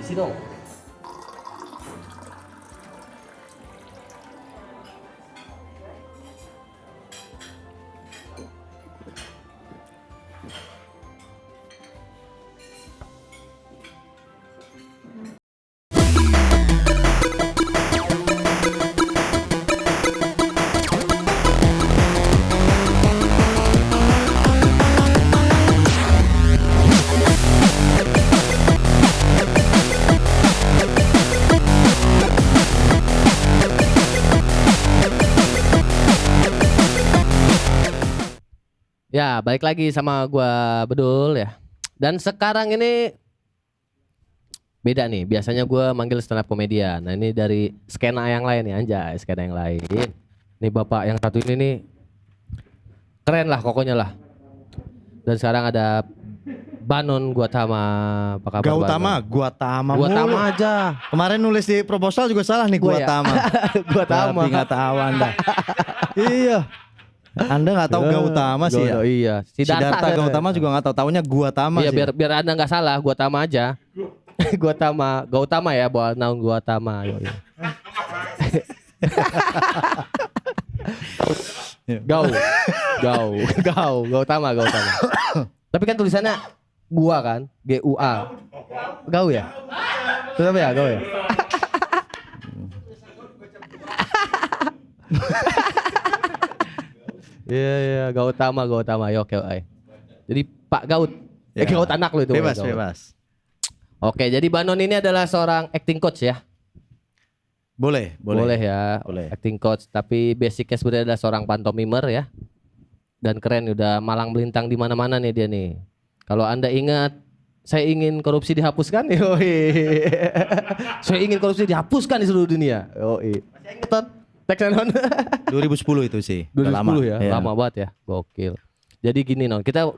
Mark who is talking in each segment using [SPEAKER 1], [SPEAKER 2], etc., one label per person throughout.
[SPEAKER 1] Isi dong. Ya, balik lagi sama gua Bedul ya. Dan sekarang ini beda nih. Biasanya gua manggil stand up komedian. Nah, ini dari skena yang lain nih, anjay, skena yang lain. Ini bapak yang satu ini nih keren lah pokoknya lah. Dan sekarang ada Banon Guatama. Apa kabar?
[SPEAKER 2] Gautama,
[SPEAKER 1] Banon?
[SPEAKER 2] Guatama
[SPEAKER 1] Guatama
[SPEAKER 2] mulu.
[SPEAKER 1] aja.
[SPEAKER 2] Kemarin nulis di proposal juga salah nih
[SPEAKER 1] Gua ya?
[SPEAKER 2] Guatama.
[SPEAKER 1] Guatama.
[SPEAKER 2] Tapi nggak tahu Anda. Iya. Anda nggak tahu Gautama sih ya.
[SPEAKER 1] Iya.
[SPEAKER 2] Siddhartha Gautama juga nggak tahu. Taunya Guatama
[SPEAKER 1] Iya,
[SPEAKER 2] sih.
[SPEAKER 1] biar Anda nggak salah, Guatama aja. Gautama ya, bawa naung Guatama. Yoi. Gautama. Tapi kan tulisannya gua kan, GUA. Gau ya? Tetap ya, gau ya. Iya, Gautama. Ya, oke. Jadi Pak Gaut.
[SPEAKER 2] Ya.
[SPEAKER 1] Gaut anak lu itu.
[SPEAKER 2] Bebas,
[SPEAKER 1] Gaut.
[SPEAKER 2] bebas.
[SPEAKER 1] Oke, jadi Banon ini adalah seorang acting coach ya.
[SPEAKER 2] Boleh.
[SPEAKER 1] Boleh ya,
[SPEAKER 2] Boleh.
[SPEAKER 1] acting coach. Tapi basicnya sebenarnya adalah seorang pantomimer ya. Dan keren, udah malang melintang di mana-mana nih dia nih. Kalau Anda ingat, saya ingin korupsi dihapuskan. Yoi. Saya ingin korupsi dihapuskan di seluruh dunia. Yoi. Masih ingat Ton? Teksnya Non?
[SPEAKER 2] 2010 itu sih.
[SPEAKER 1] 2010
[SPEAKER 2] Udah lama.
[SPEAKER 1] ya,
[SPEAKER 2] Iya.
[SPEAKER 1] lama banget ya. Gokil. Jadi gini Non, kita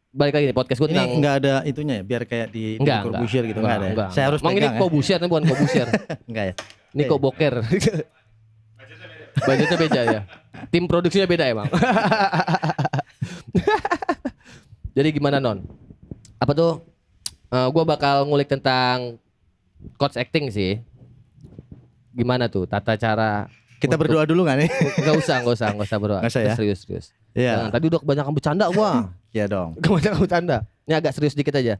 [SPEAKER 1] balik lagi nih podcast gue
[SPEAKER 2] Ini
[SPEAKER 1] tentang
[SPEAKER 2] nggak ada itunya ya, biar kayak di
[SPEAKER 1] enggak,
[SPEAKER 2] Corbusier gitu nggak ada. Ya?
[SPEAKER 1] enggak.
[SPEAKER 2] Saya harus
[SPEAKER 1] Emang ini
[SPEAKER 2] pegang ya.
[SPEAKER 1] Corbusier, ini bukan Corbusier.
[SPEAKER 2] Enggak ya.
[SPEAKER 1] Ini kok boker. Budgetnya beda ya. Tim produksinya beda emang. Jadi gimana Non? Apa tuh? Gua bakal ngulik tentang coach acting sih. Gimana tuh tata cara?
[SPEAKER 2] Kita berdoa dulu nggak nih?
[SPEAKER 1] Gak usah berdoa.
[SPEAKER 2] Nggak usah ya?
[SPEAKER 1] Serius.
[SPEAKER 2] Iya.
[SPEAKER 1] Jangan, tadi udah kebanyakan bercanda gua.
[SPEAKER 2] Iya dong.
[SPEAKER 1] Kebanyakan bercanda. Ini agak serius dikit aja.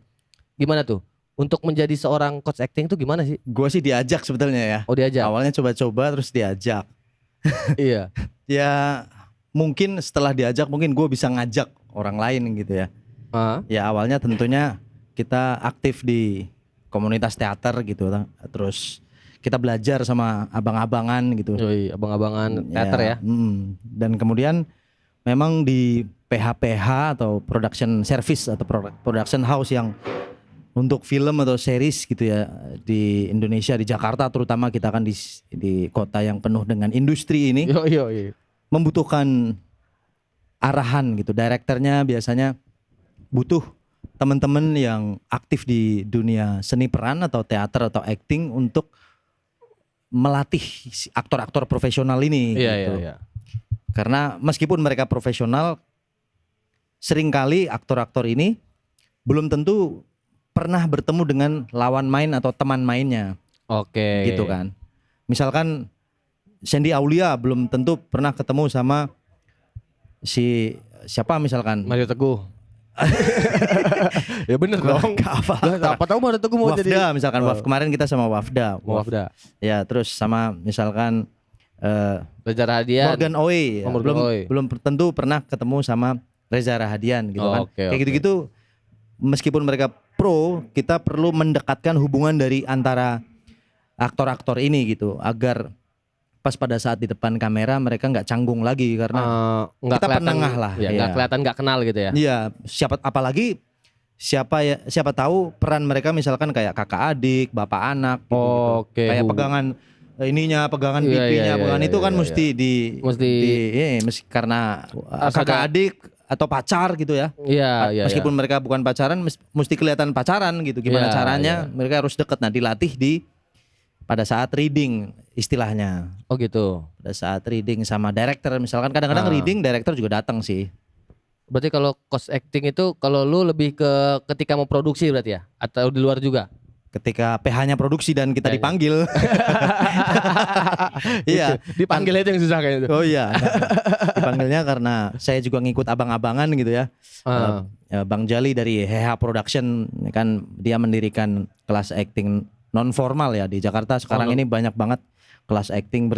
[SPEAKER 1] Gimana tuh? Untuk menjadi seorang coach acting tuh gimana sih?
[SPEAKER 2] Gue sih diajak sebetulnya ya.
[SPEAKER 1] Oh, diajak.
[SPEAKER 2] Awalnya coba-coba terus diajak.
[SPEAKER 1] Iya.
[SPEAKER 2] Ya mungkin setelah diajak mungkin gue bisa ngajak orang lain gitu ya. Ya awalnya tentunya kita aktif di komunitas teater gitu. Terus kita belajar sama abang-abangan gitu.
[SPEAKER 1] Yoi, abang-abangan teater ya.
[SPEAKER 2] Dan kemudian memang di PH-PH atau production service atau production house yang untuk film atau series gitu ya di Indonesia, di Jakarta terutama, kita kan di kota yang penuh dengan industri ini,
[SPEAKER 1] Yoi.
[SPEAKER 2] membutuhkan arahan gitu. Direkturnya biasanya butuh teman-teman yang aktif di dunia seni peran atau teater atau acting untuk melatih aktor-aktor profesional ini gitu.
[SPEAKER 1] Iya.
[SPEAKER 2] Karena meskipun mereka profesional, seringkali aktor-aktor ini belum tentu pernah bertemu dengan lawan main atau teman mainnya.
[SPEAKER 1] Oke.
[SPEAKER 2] Gitu kan. Misalkan Sandy Aulia belum tentu pernah ketemu sama siapa misalkan.
[SPEAKER 1] Mario Teguh. Ya bener dong. Apa tahu Mario Teguh mau
[SPEAKER 2] Wafda
[SPEAKER 1] jadi
[SPEAKER 2] misalkan. Kemarin kita sama Wafda.
[SPEAKER 1] Wafda.
[SPEAKER 2] Ya, terus sama misalkan
[SPEAKER 1] Reza Rahadian.
[SPEAKER 2] Morgan Oey.
[SPEAKER 1] Morgan Oey.
[SPEAKER 2] Belum tentu pernah ketemu sama Reza Rahadian gitu kan. Kayak gitu-gitu, meskipun mereka pro, kita perlu mendekatkan hubungan dari antara aktor-aktor ini gitu, agar pas pada saat di depan kamera mereka nggak canggung lagi karena
[SPEAKER 1] nggak
[SPEAKER 2] kita
[SPEAKER 1] kelihatan,
[SPEAKER 2] penengah lah.
[SPEAKER 1] Ya, nggak kelihatan, nggak kenal gitu ya.
[SPEAKER 2] Iya, siapa tahu peran mereka misalkan kayak kakak adik, bapak anak gitu.
[SPEAKER 1] Oke.
[SPEAKER 2] Kayak pegangan pegangan pipinya, pegangan itu kan mesti karena kakak adik atau pacar gitu ya.
[SPEAKER 1] Iya.
[SPEAKER 2] Meskipun mereka bukan pacaran, mesti kelihatan pacaran gitu. Gimana caranya? Mereka harus deket. Nah, dilatih pada saat reading istilahnya.
[SPEAKER 1] Oh gitu.
[SPEAKER 2] Pada saat reading sama director misalkan, kadang-kadang reading director juga datang sih.
[SPEAKER 1] Berarti kalau cost acting itu kalau lu lebih ke ketika mau produksi berarti ya, atau di luar juga?
[SPEAKER 2] ketika PH-nya produksi dan kita dipanggil. Iya,
[SPEAKER 1] dipanggil itu yang susah kayaknya.
[SPEAKER 2] Oh iya. Dipanggilnya karena saya juga ngikut abang-abangan gitu ya. Bang Jali dari HH Production kan dia mendirikan kelas acting non formal ya di Jakarta. Sekarang ini banyak banget kelas acting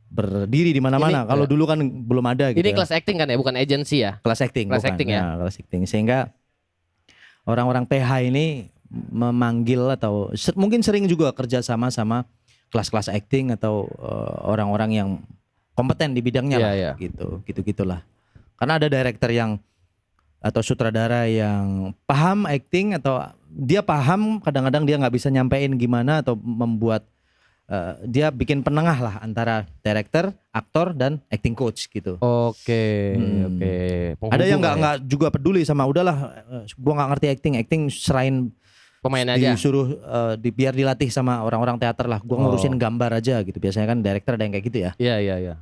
[SPEAKER 2] berdiri di mana-mana. Kalau dulu kan belum ada gitu.
[SPEAKER 1] Ini kelas acting kan ya, bukan agensi ya?
[SPEAKER 2] Kelas acting,
[SPEAKER 1] kelas
[SPEAKER 2] bukan.
[SPEAKER 1] Acting ya.
[SPEAKER 2] Kelas acting. Sehingga orang-orang PH ini memanggil atau mungkin sering juga kerja sama kelas-kelas acting atau orang-orang yang kompeten di bidangnya lah, gitulah. Karena ada director yang atau sutradara yang paham acting atau dia paham, kadang-kadang dia nggak bisa nyampein gimana atau membuat dia bikin penengah lah antara director, aktor dan acting coach gitu.
[SPEAKER 1] Oke.
[SPEAKER 2] Ada yang nggak juga peduli sama udahlah, gua nggak ngerti acting serain
[SPEAKER 1] pemain aja.
[SPEAKER 2] Disuruh biar dilatih sama orang-orang teater lah. Gua ngurusin gambar aja gitu. Biasanya kan director ada yang kayak gitu ya.
[SPEAKER 1] Iya.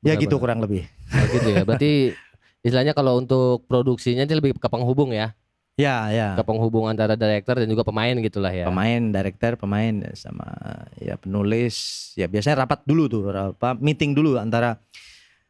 [SPEAKER 2] Ya gitu kurang lebih.
[SPEAKER 1] Oh, gitu ya. Berarti istilahnya kalau untuk produksinya itu lebih ke penghubung ya.
[SPEAKER 2] Ya.
[SPEAKER 1] Ke penghubung antara director dan juga pemain gitulah ya.
[SPEAKER 2] Pemain, director, pemain sama ya penulis. Ya biasanya rapat dulu tuh, meeting dulu antara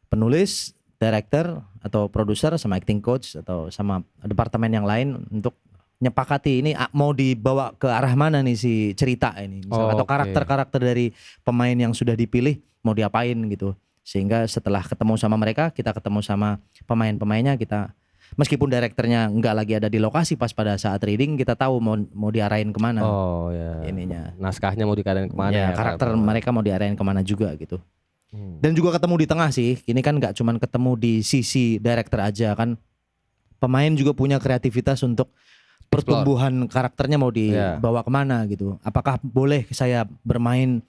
[SPEAKER 2] penulis, director atau produser sama acting coach atau sama departemen yang lain untuk nyepakati ini mau dibawa ke arah mana nih si cerita ini. Misalnya atau karakter-karakter dari pemain yang sudah dipilih mau diapain gitu. Sehingga setelah ketemu sama mereka, kita ketemu sama pemain-pemainnya, kita meskipun direkturnya nggak lagi ada di lokasi pas pada saat reading, kita tahu mau diarahin kemana. Ininya.
[SPEAKER 1] Naskahnya mau diarahin kemana
[SPEAKER 2] ya, karakter mereka mau diarahin kemana juga gitu. Dan juga ketemu di tengah sih. Ini kan nggak cuman ketemu di sisi director aja kan. Pemain juga punya kreativitas untuk pertumbuhan karakternya mau dibawa kemana gitu. Apakah boleh saya bermain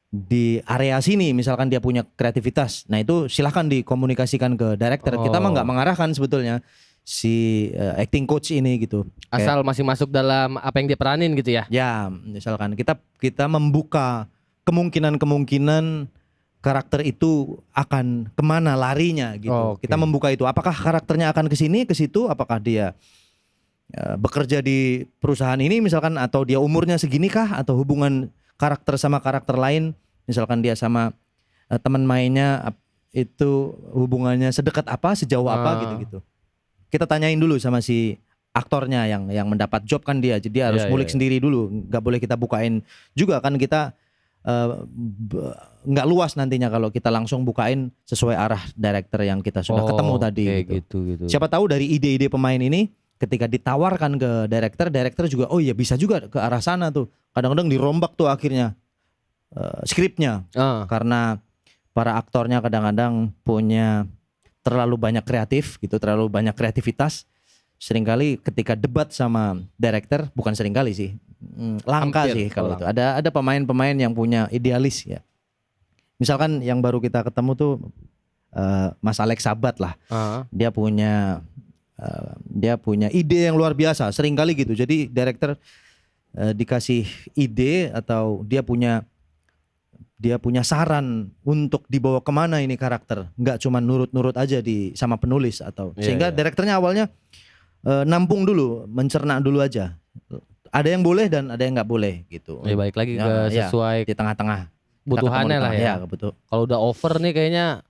[SPEAKER 2] di area sini, misalkan dia punya kreativitas. Nah itu silahkan dikomunikasikan ke director. Kita mah nggak mengarahkan sebetulnya si acting coach ini gitu.
[SPEAKER 1] Asal masih masuk dalam apa yang dia peranin gitu ya.
[SPEAKER 2] Ya, misalkan kita membuka kemungkinan karakter itu akan kemana larinya gitu. Kita membuka itu. Apakah karakternya akan ke sini, ke situ? Apakah dia bekerja di perusahaan ini misalkan, atau dia umurnya segini kah, atau hubungan karakter sama karakter lain, misalkan dia sama teman mainnya itu hubungannya sedekat apa, sejauh apa gitu-gitu. Kita tanyain dulu sama si aktornya yang mendapat job kan dia, jadi harus ngulik sendiri dulu, nggak boleh kita bukain juga kan, kita nggak luas nantinya kalau kita langsung bukain sesuai arah director yang kita sudah ketemu tadi gitu. Siapa tahu dari ide-ide pemain ini ketika ditawarkan ke director juga oh iya bisa juga ke arah sana tuh. Kadang-kadang dirombak tuh akhirnya skripnya karena para aktornya kadang-kadang punya terlalu banyak kreatif gitu, terlalu banyak kreativitas. Seringkali ketika debat sama director, bukan seringkali sih, langka sih kalau itu. Ada pemain-pemain yang punya idealis ya. Misalkan yang baru kita ketemu tuh Mas Alex Sabat lah, dia punya ide yang luar biasa. Seringkali gitu. Jadi director dikasih ide atau dia punya saran untuk dibawa kemana ini karakter, nggak cuma nurut-nurut aja sama penulis atau sehingga direkturnya awalnya nampung dulu, mencerna dulu aja. Ada yang boleh dan ada yang nggak boleh gitu.
[SPEAKER 1] Ya baik lagi ke sesuai
[SPEAKER 2] di tengah-tengah
[SPEAKER 1] kebutuhannya lah ya.
[SPEAKER 2] Betul.
[SPEAKER 1] Kalau udah over nih kayaknya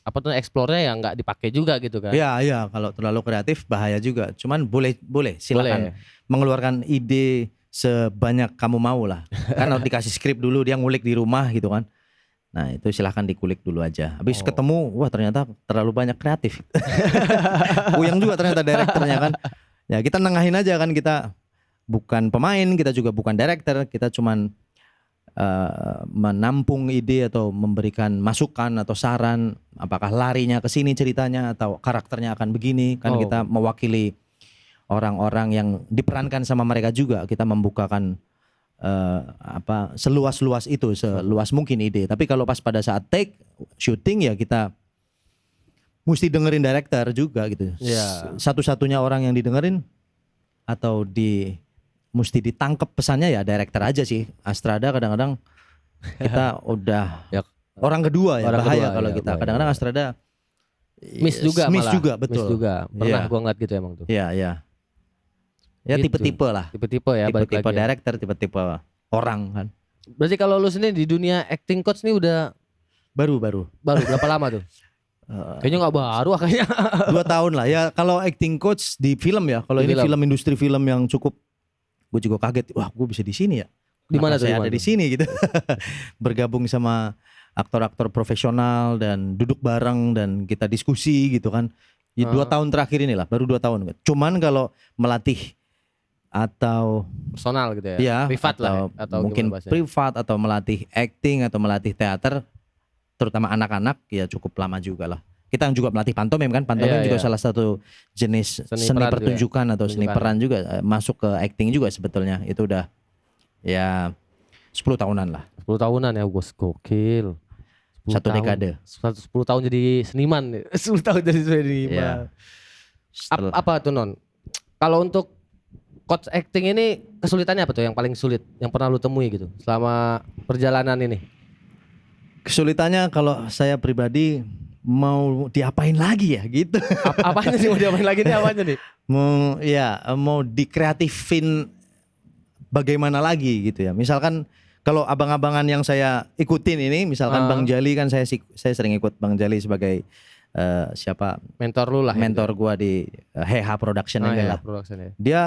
[SPEAKER 1] apa tuh explore-nya ya nggak dipakai juga gitu kan.
[SPEAKER 2] Iya, kalau terlalu kreatif bahaya juga. Cuman boleh silakan mengeluarkan ide sebanyak kamu mau lah. Kan harus dikasih skrip dulu, dia ngulik di rumah gitu kan. Nah itu silahkan dikulik dulu aja. Habis ketemu, wah ternyata terlalu banyak kreatif. Puyeng juga ternyata direkturnya kan. Ya kita nengahin aja kan, kita bukan pemain, kita juga bukan director, kita cuman menampung ide atau memberikan masukan atau saran. Apakah larinya ke sini ceritanya atau karakternya akan begini. Kan kita mewakili orang-orang yang diperankan sama mereka juga, kita membukakan seluas-luas itu, seluas mungkin ide. Tapi kalau pas pada saat take syuting ya kita mesti dengerin director juga gitu. Satu-satunya orang yang didengerin atau mesti ditangkap pesannya ya director aja sih. Astrada kadang-kadang kita udah orang kedua ya, bahaya kalau kita. Kadang-kadang Astrada
[SPEAKER 1] miss juga,
[SPEAKER 2] betul.
[SPEAKER 1] Miss juga. Pernah gua ngeliat gitu emang tuh.
[SPEAKER 2] Iya. Ya
[SPEAKER 1] Gitu.
[SPEAKER 2] tipe-tipe lah.
[SPEAKER 1] Tipe-tipe ya, balik
[SPEAKER 2] Tipe-tipe
[SPEAKER 1] lagi ya.
[SPEAKER 2] director, tipe-tipe orang kan.
[SPEAKER 1] Berarti kalau lu sendiri di dunia acting coach nih udah
[SPEAKER 2] Baru
[SPEAKER 1] baru berapa lama tuh? Kayaknya nggak baru kayaknya.
[SPEAKER 2] 2 tahun lah ya. Kalau acting coach di film ya. Kalau
[SPEAKER 1] Di
[SPEAKER 2] ini
[SPEAKER 1] film.
[SPEAKER 2] film industri film yang cukup, gue juga kaget. Wah, gue bisa di sini ya.
[SPEAKER 1] Di mana tuh?
[SPEAKER 2] Kenapa saya
[SPEAKER 1] Di mana
[SPEAKER 2] ada di
[SPEAKER 1] tuh?
[SPEAKER 2] sini gitu. Bergabung sama aktor-aktor profesional dan duduk bareng dan kita diskusi gitu kan. Ya, 2 tahun terakhir inilah, baru 2 tahun. Cuman kalau melatih atau
[SPEAKER 1] Personal gitu ya.
[SPEAKER 2] ya
[SPEAKER 1] Privat lah ya?
[SPEAKER 2] atau
[SPEAKER 1] Atau
[SPEAKER 2] mungkin
[SPEAKER 1] gimana bahasanya?
[SPEAKER 2] privat atau melatih acting atau melatih teater, terutama anak-anak ya cukup lama juga lah. Kita juga melatih pantomim kan, pantomim
[SPEAKER 1] Iya,
[SPEAKER 2] juga
[SPEAKER 1] iya.
[SPEAKER 2] salah satu jenis
[SPEAKER 1] Seni
[SPEAKER 2] seni
[SPEAKER 1] peran
[SPEAKER 2] pertunjukan atau seni
[SPEAKER 1] Pertunjukan.
[SPEAKER 2] peran juga, masuk ke acting juga sebetulnya. Itu udah ya 10 tahunan lah,
[SPEAKER 1] 10 tahunan ya, bos, gokil. 10
[SPEAKER 2] satu
[SPEAKER 1] tahun.
[SPEAKER 2] dekade.
[SPEAKER 1] 10 tahun jadi seniman. 10 tahun jadi seniman.
[SPEAKER 2] Iya. Setelah-
[SPEAKER 1] Apa tuh Non? Kalau untuk coach acting ini kesulitannya apa tuh yang paling sulit yang pernah lu temui gitu selama perjalanan ini?
[SPEAKER 2] Kesulitannya kalau saya pribadi mau diapain lagi ya gitu.
[SPEAKER 1] Apanya sih mau diapain lagi nih, apanya nih?
[SPEAKER 2] Mau dikreatifin bagaimana lagi gitu ya. Misalkan kalau abang-abangan yang saya ikutin ini, misalkan Bang Jali kan saya sering ikut Bang Jali sebagai siapa
[SPEAKER 1] Mentor lu lah.
[SPEAKER 2] mentor gua di Heha Production ini
[SPEAKER 1] ya,
[SPEAKER 2] lah.
[SPEAKER 1] production ya.
[SPEAKER 2] Dia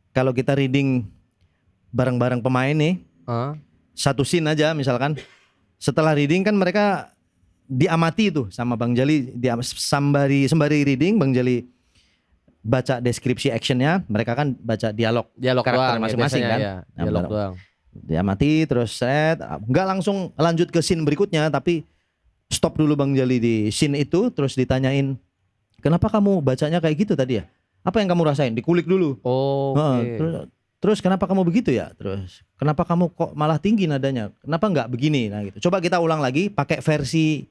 [SPEAKER 2] kalau kita reading bareng-bareng pemain nih, satu scene aja misalkan, setelah reading kan mereka diamati tuh sama Bang Jali, sembari reading Bang Jali baca deskripsi actionnya, mereka kan baca dialog karakter
[SPEAKER 1] doang,
[SPEAKER 2] masing-masing
[SPEAKER 1] ya,
[SPEAKER 2] kan.
[SPEAKER 1] biasanya, ya. Dialog doang.
[SPEAKER 2] Diamati terus nggak langsung lanjut ke scene berikutnya, tapi stop dulu Bang Jali di scene itu, terus ditanyain, kenapa kamu bacanya kayak gitu tadi ya? Apa yang kamu rasain? Dikulik dulu.
[SPEAKER 1] Oh, oke.
[SPEAKER 2] Terus kenapa kamu begitu ya? Terus kenapa kamu kok malah tinggi nadanya? Kenapa nggak begini? Nah gitu. Coba kita ulang lagi pakai versi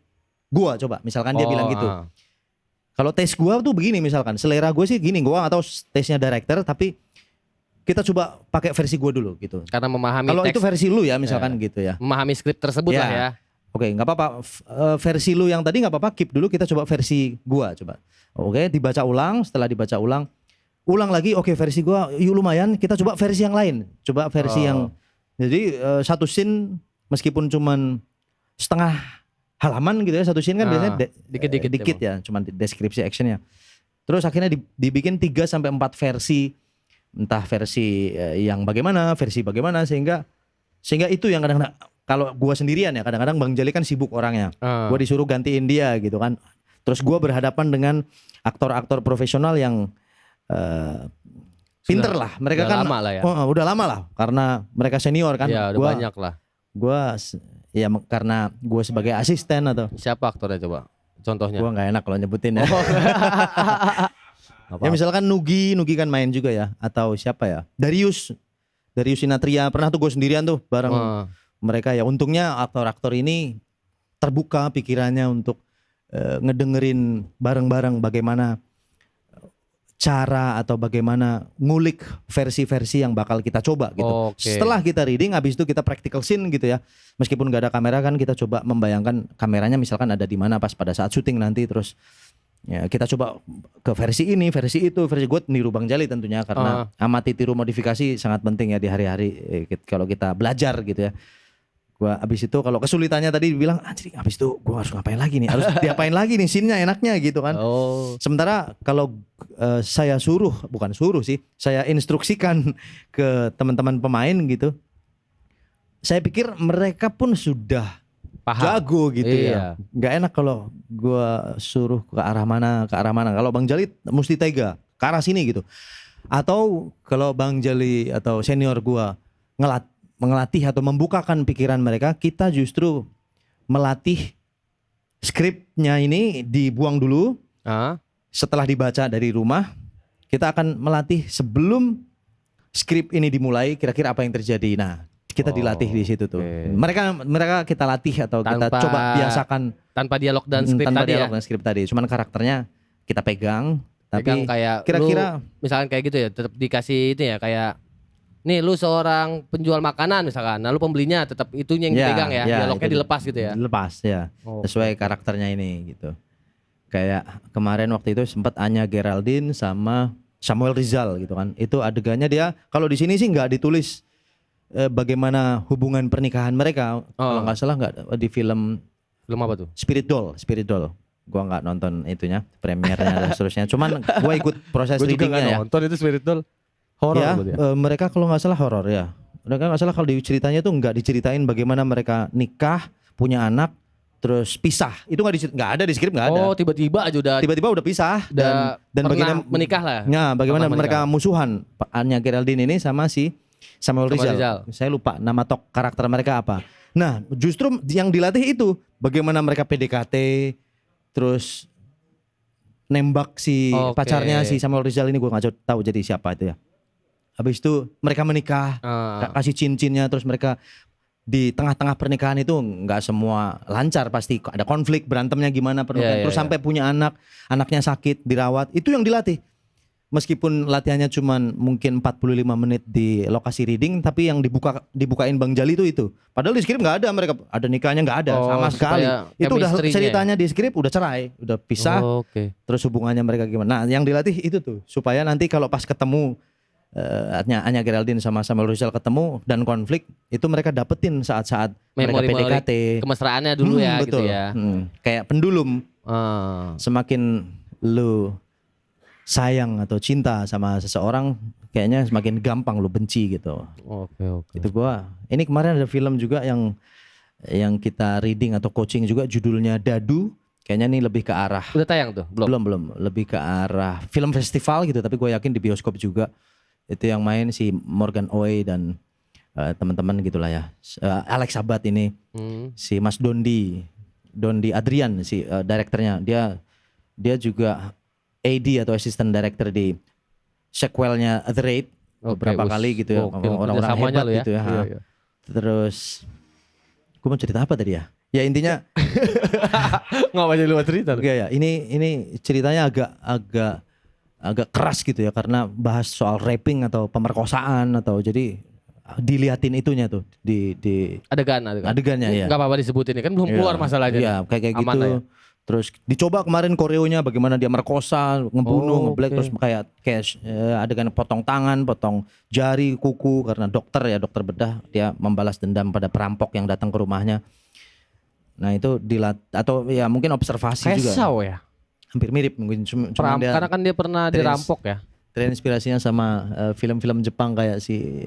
[SPEAKER 2] gua, coba. Misalkan dia bilang gitu. Kalau tes gua tuh begini misalkan, selera gue sih gini, gua nggak tahu tesnya director, tapi kita coba pakai versi gua dulu gitu.
[SPEAKER 1] Karena memahami
[SPEAKER 2] Kalau
[SPEAKER 1] teks,
[SPEAKER 2] itu versi lu ya misalkan gitu ya.
[SPEAKER 1] memahami skrip tersebut
[SPEAKER 2] Ya.
[SPEAKER 1] lah ya.
[SPEAKER 2] Oke, nggak apa-apa. Versi lu yang tadi nggak apa-apa, keep dulu. Kita coba versi gua coba. Oke, dibaca ulang. Setelah dibaca ulang, ulang lagi. Oke, versi gua, yuk lumayan. Kita coba versi yang lain. Coba versi yang. Jadi satu scene meskipun cuman setengah halaman gitu ya, satu scene kan biasanya dikit ya, cuman deskripsi actionnya. Terus akhirnya dibikin 3 sampai 4 versi, entah versi yang bagaimana, versi bagaimana, sehingga itu yang kadang-kadang kalau gua sendirian ya, kadang-kadang Bang Jali kan sibuk orangnya. Gua disuruh gantiin dia gitu kan. Terus gua berhadapan dengan aktor-aktor profesional yang pinter lah. Mereka
[SPEAKER 1] udah
[SPEAKER 2] kan
[SPEAKER 1] lama lah ya.
[SPEAKER 2] udah lama lah karena mereka senior kan.
[SPEAKER 1] Ya, udah banyak lah.
[SPEAKER 2] Karena gua sebagai asisten atau
[SPEAKER 1] Siapa aktornya coba? Contohnya.
[SPEAKER 2] gua nggak enak kalau nyebutin ya.
[SPEAKER 1] Apa?
[SPEAKER 2] Ya misalkan Nugi kan main juga ya, atau siapa ya? Darius Sinatria pernah tuh gue sendirian tuh bareng mereka ya. Untungnya aktor-aktor ini terbuka pikirannya untuk ngedengerin bareng-bareng bagaimana cara atau bagaimana ngulik versi-versi yang bakal kita coba gitu.
[SPEAKER 1] Oke.
[SPEAKER 2] Setelah kita reading, habis itu kita practical scene gitu ya. Meskipun gak ada kamera kan, kita coba membayangkan kameranya misalkan ada di mana pas pada saat syuting nanti. Terus ya kita coba ke versi ini, versi itu, versi gue niru Bang Jali tentunya, karena amati tiru modifikasi sangat penting ya di hari-hari kalau kita belajar gitu ya. Gua abis itu kalau kesulitannya tadi bilang anjir, abis itu gua harus ngapain lagi nih, harus diapain lagi nih scene-nya enaknya gitu kan. Sementara kalau saya bukan suruh sih, saya instruksikan ke teman-teman pemain gitu, saya pikir mereka pun sudah
[SPEAKER 1] paham,
[SPEAKER 2] jago gitu
[SPEAKER 1] iya.
[SPEAKER 2] ya. Nggak enak kalau gua suruh ke arah mana. Kalau Bang Jali mesti tega ke arah sini gitu. Atau kalau Bang Jali atau senior gua mengelatih atau membukakan pikiran mereka, kita justru melatih skripnya ini dibuang dulu. Setelah dibaca dari rumah, kita akan melatih sebelum skrip ini dimulai, kira-kira apa yang terjadi. Nah, kita dilatih di situ tuh. Mereka kita latih atau kita coba biasakan
[SPEAKER 1] tanpa dialog dan skrip tadi ya.
[SPEAKER 2] Dan skrip tadi. Cuman karakternya kita pegang, tapi
[SPEAKER 1] kayak
[SPEAKER 2] kira-kira
[SPEAKER 1] misalkan kayak gitu ya, tetap dikasih itu ya, kayak nih lu seorang penjual makanan misalkan, nah lu pembelinya tetap itunya yang dipegang ya, dialognya dilepas gitu ya.
[SPEAKER 2] Dilepas ya. Sesuai karakternya ini gitu. Kayak kemarin waktu itu sempat Anya Geraldine sama Samuel Rizal gitu kan. Itu adegannya dia, kalau di sini sih nggak ditulis bagaimana hubungan pernikahan mereka. Kalau nggak salah nggak di film
[SPEAKER 1] apa tuh?
[SPEAKER 2] Spirit Doll. Gua nggak nonton itunya, premiernya dan seterusnya. Cuman gua ikut proses readingnya ya.
[SPEAKER 1] Nonton itu Spirit Doll. Horor
[SPEAKER 2] Ya,
[SPEAKER 1] ya?
[SPEAKER 2] mereka kalau nggak salah horor ya. Mereka nggak salah kalau di ceritanya tuh nggak diceritain bagaimana mereka nikah, punya anak, terus pisah. Itu nggak ada di skrip, nggak ada.
[SPEAKER 1] Oh, tiba-tiba
[SPEAKER 2] Tiba-tiba udah pisah dan bagaimana
[SPEAKER 1] menikah lah.
[SPEAKER 2] Ya, bagaimana mereka musuhan Anya Geraldine ini sama si Samuel Rizal. Saya lupa nama karakter mereka apa. Nah, justru yang dilatih itu bagaimana mereka PDKT, terus nembak si pacarnya si Samuel Rizal ini, gue nggak tahu jadi siapa itu ya. Habis itu mereka menikah, kasih cincinnya, terus mereka di tengah-tengah pernikahan itu nggak semua lancar, pasti ada konflik, berantemnya gimana pernikahan, terus sampai punya anaknya sakit, dirawat, itu yang dilatih. Meskipun latihannya cuman mungkin 45 menit di lokasi reading, tapi yang dibukain Bang Jali itu. Padahal di skrip nggak ada, mereka ada nikahnya nggak ada sama sekali. Itu udah ceritanya di skrip udah cerai, udah pisah. Terus hubungannya mereka gimana? Nah, yang dilatih itu tuh supaya nanti kalau pas ketemu Anya Geraldine sama Samuel Rizal ketemu dan konflik, itu mereka dapetin saat-saat mereka PDKT.
[SPEAKER 1] Kemesraannya dulu ya,
[SPEAKER 2] betul.
[SPEAKER 1] gitu ya.
[SPEAKER 2] Kayak pendulum. Semakin lu sayang atau cinta sama seseorang, kayaknya semakin gampang lu benci gitu.
[SPEAKER 1] Oke.
[SPEAKER 2] Itu gua. Ini kemarin ada film juga yang kita reading atau coaching juga, judulnya Dadu. Kayaknya nih lebih ke arah.
[SPEAKER 1] Udah tayang tuh?
[SPEAKER 2] Belum. Lebih ke arah film festival gitu, tapi gue yakin di bioskop juga. Itu yang main si Morgan Oey dan teman-teman gitulah ya. Alex Sabat ini, si Mas Dondi Adrian si direkturnya. Dia juga AD atau assistant director di sequelnya The Raid beberapa kali gitu ya. Orang-orang hebat gitu ya. Iya. Terus gue mau cerita apa tadi ya? Ya intinya
[SPEAKER 1] nggak banyak luar cerita.
[SPEAKER 2] Ya, ini ceritanya agak keras gitu ya, karena bahas soal raping atau pemerkosaan, atau jadi diliatin itunya tuh di adegannya ya.
[SPEAKER 1] Nggak apa-apa disebutin, kan belum keluar masalahnya.
[SPEAKER 2] Iya, kayak gitu. Ya. Terus dicoba kemarin koreonya bagaimana dia merkosa, ngebunuh, ngeblack, terus kayak adegan potong tangan, potong jari, kuku, karena dokter bedah, dia membalas dendam pada perampok yang datang ke rumahnya. Nah, itu atau ya mungkin observasi juga.
[SPEAKER 1] Kesau ya.
[SPEAKER 2] Hampir mirip mungkin,
[SPEAKER 1] karena kan dia pernah dirampok ya.
[SPEAKER 2] Terinspirasinya sama film-film Jepang kayak si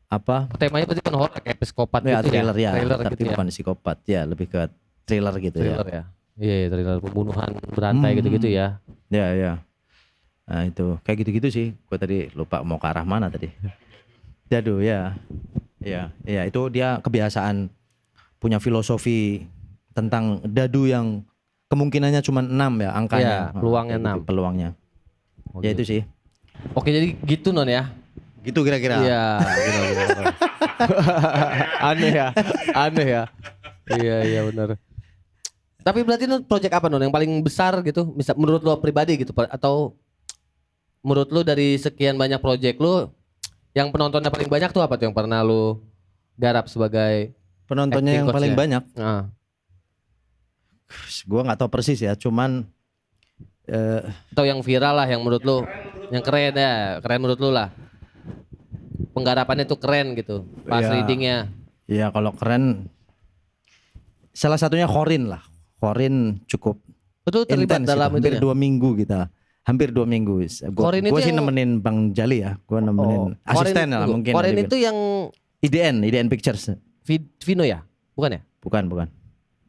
[SPEAKER 2] apa?
[SPEAKER 1] Temanya pasti kan horor, kayak psikopat
[SPEAKER 2] ya,
[SPEAKER 1] gitu
[SPEAKER 2] thriller
[SPEAKER 1] ya.
[SPEAKER 2] Thriller tapi gitu bukan psikopat ya, lebih ke thriller gitu
[SPEAKER 1] ya. Iya, thriller pembunuhan berantai gitu-gitu ya.
[SPEAKER 2] Ya. Nah, itu kayak gitu-gitu sih. Gue tadi lupa mau ke arah mana tadi. Dadu ya. Ya, itu dia kebiasaan punya filosofi tentang dadu yang kemungkinannya cuma 6 ya angkanya.
[SPEAKER 1] Ya, peluangnya 6.
[SPEAKER 2] Gitu, peluangnya. Ya itu sih.
[SPEAKER 1] Oke, jadi gitu Non ya.
[SPEAKER 2] Gitu kira-kira.
[SPEAKER 1] Iya, benar. Aneh ya. Iya benar. Tapi berarti Non project apa Non yang paling besar gitu? Misal menurut lo pribadi gitu, atau menurut lo dari sekian banyak project lo yang penontonnya paling banyak tuh apa tuh yang pernah lo garap sebagai
[SPEAKER 2] penontonnya yang paling banyak?
[SPEAKER 3] Gue nggak tahu persis ya, cuman
[SPEAKER 1] atau yang viral lah, yang menurut lu yang keren menurut lu lah, penggarapannya tuh keren gitu pas readingnya.
[SPEAKER 3] Ya kalau keren salah satunya Khorin lah. Khorin cukup
[SPEAKER 1] itu terlibat dalam
[SPEAKER 3] hampir
[SPEAKER 1] itu
[SPEAKER 3] 2 minggu kita. Hampir 2 minggu. Gue sih nemenin Bang Jali ya. Gue nemenin asisten lah mungkin.
[SPEAKER 1] Khorin itu yang
[SPEAKER 3] IDN Pictures.
[SPEAKER 1] Vino ya? Bukan ya?
[SPEAKER 3] Bukan.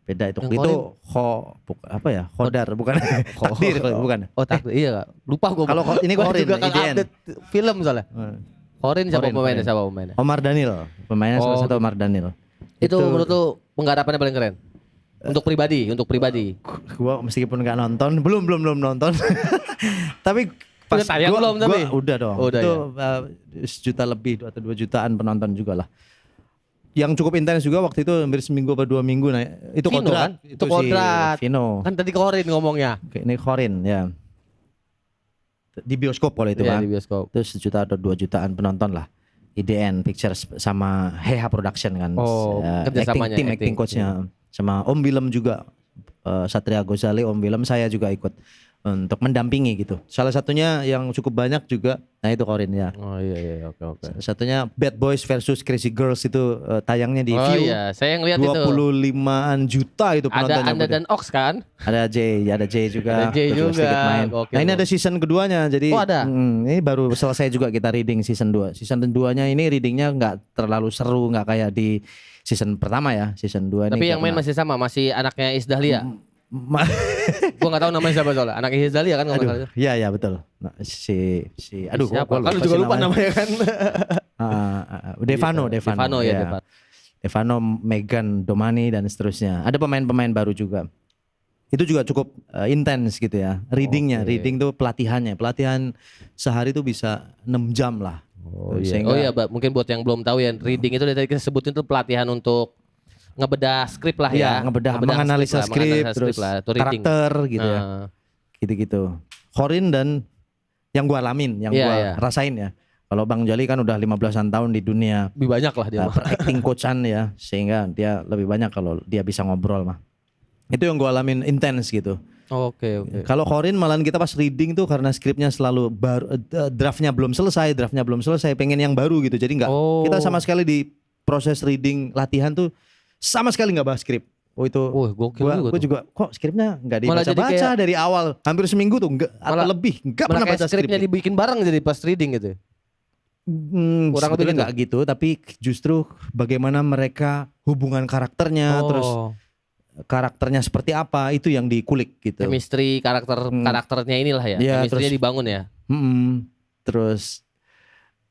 [SPEAKER 3] Beda itu. Itu Khodar bukan. Takdir bukan.
[SPEAKER 1] Oh, takdir. Iya, lupa gue.
[SPEAKER 3] Kalau ini Khorin
[SPEAKER 1] juga
[SPEAKER 3] IDN.
[SPEAKER 1] Film soalnya. Khorin siapa pemainnya?
[SPEAKER 3] Omar Daniel. Pemainnya salah satu Omar Daniel.
[SPEAKER 1] Itu menurut lu penggarapannya paling keren? Untuk pribadi.
[SPEAKER 3] Gua meskipun nggak nonton, belum nonton. Tapi pas
[SPEAKER 1] udah tayang belum tapi?
[SPEAKER 3] Udah dong.
[SPEAKER 1] Udah,
[SPEAKER 3] itu 1 juta lebih atau 2 jutaan penonton juga lah. Yang cukup intens juga waktu itu hampir seminggu atau 2 minggu. Nah, itu
[SPEAKER 1] Vino,
[SPEAKER 3] Kodrat.
[SPEAKER 1] Kan? Itu Kodrat.
[SPEAKER 3] Vino.
[SPEAKER 1] Kan tadi Khorin ngomongnya.
[SPEAKER 3] Ini Khorin ya. Di bioskop kalau itu kan.
[SPEAKER 1] Di bioskop.
[SPEAKER 3] Itu 1 juta atau 2 jutaan penonton lah. IDN Pictures sama Heha Production kan. Tim acting coachnya. Sama Om Willem juga. Satria Gozali, Om Willem, saya juga ikut
[SPEAKER 2] untuk mendampingi gitu. Salah satunya yang cukup banyak juga, nah itu Corin ya.
[SPEAKER 1] Oh iya oke.
[SPEAKER 2] Satunya Bad Boys versus Crazy Girls itu tayangnya di
[SPEAKER 1] Oh
[SPEAKER 2] View.
[SPEAKER 1] iya, saya ngeliat itu.
[SPEAKER 2] 25-an juta itu penontonnya.
[SPEAKER 1] Ada Anda dan Ox kan?
[SPEAKER 2] Ada Jay juga.
[SPEAKER 1] Ada Jay
[SPEAKER 2] Gua
[SPEAKER 1] juga.
[SPEAKER 2] sedikit main.
[SPEAKER 1] Gokil.
[SPEAKER 2] Nah ini ada season keduanya, jadi
[SPEAKER 1] ada?
[SPEAKER 2] Ini baru selesai juga kita reading season 2. Season 2-nya ini readingnya nggak terlalu seru, nggak kayak di season pertama ya. Season 2 ini.
[SPEAKER 1] Tapi yang main masih sama, masih anaknya Iis Dahlia. Gua nggak tahu namanya siapa soalnya. Anak Iis Dahlia kan kalau nggak salah.
[SPEAKER 2] Iya betul. Nah, aduh
[SPEAKER 1] siapa?
[SPEAKER 2] gua
[SPEAKER 1] Kan juga lupa namanya kan.
[SPEAKER 2] Devano
[SPEAKER 1] ya.
[SPEAKER 2] Devano, Megan Domani dan seterusnya. Ada pemain-pemain baru juga. Itu juga cukup intens gitu ya. Reading tuh pelatihan sehari tuh bisa 6 jam lah.
[SPEAKER 1] Oh iya, mungkin buat yang belum tahu ya, reading itu dari kita sebutin tuh pelatihan untuk ngebedah skrip lah ya.
[SPEAKER 2] Ngebedah menganalisa skrip, terus karakter gitu ya. Gitu-gitu. Corin dan yang gua alamin, yang gua rasain ya. Kalau Bang Jali kan udah 15-an tahun di dunia.
[SPEAKER 1] Lebih banyak lah dia.
[SPEAKER 2] Acting coachan ya, sehingga dia lebih banyak kalau dia bisa ngobrol mah. Itu yang gua alamin intens gitu.
[SPEAKER 1] Oke.
[SPEAKER 2] Kalau Corin malahan kita pas reading tuh karena skripnya selalu baru, draftnya belum selesai, pengen yang baru gitu. Jadi kita sama sekali di proses reading latihan tuh sama sekali nggak bahas skrip. Oh itu, gue juga kok skripnya nggak dibaca-baca dari awal, hampir seminggu tuh nggak atau lebih nggak pernah baca
[SPEAKER 1] skripnya dibikin bareng jadi pas reading gitu.
[SPEAKER 2] Kurang lebih nggak gitu, tapi justru bagaimana mereka hubungan karakternya, terus karakternya seperti apa itu yang dikulik gitu.
[SPEAKER 1] Chemistry karakternya inilah ya. Chemistry-nya dibangun ya.
[SPEAKER 2] Terus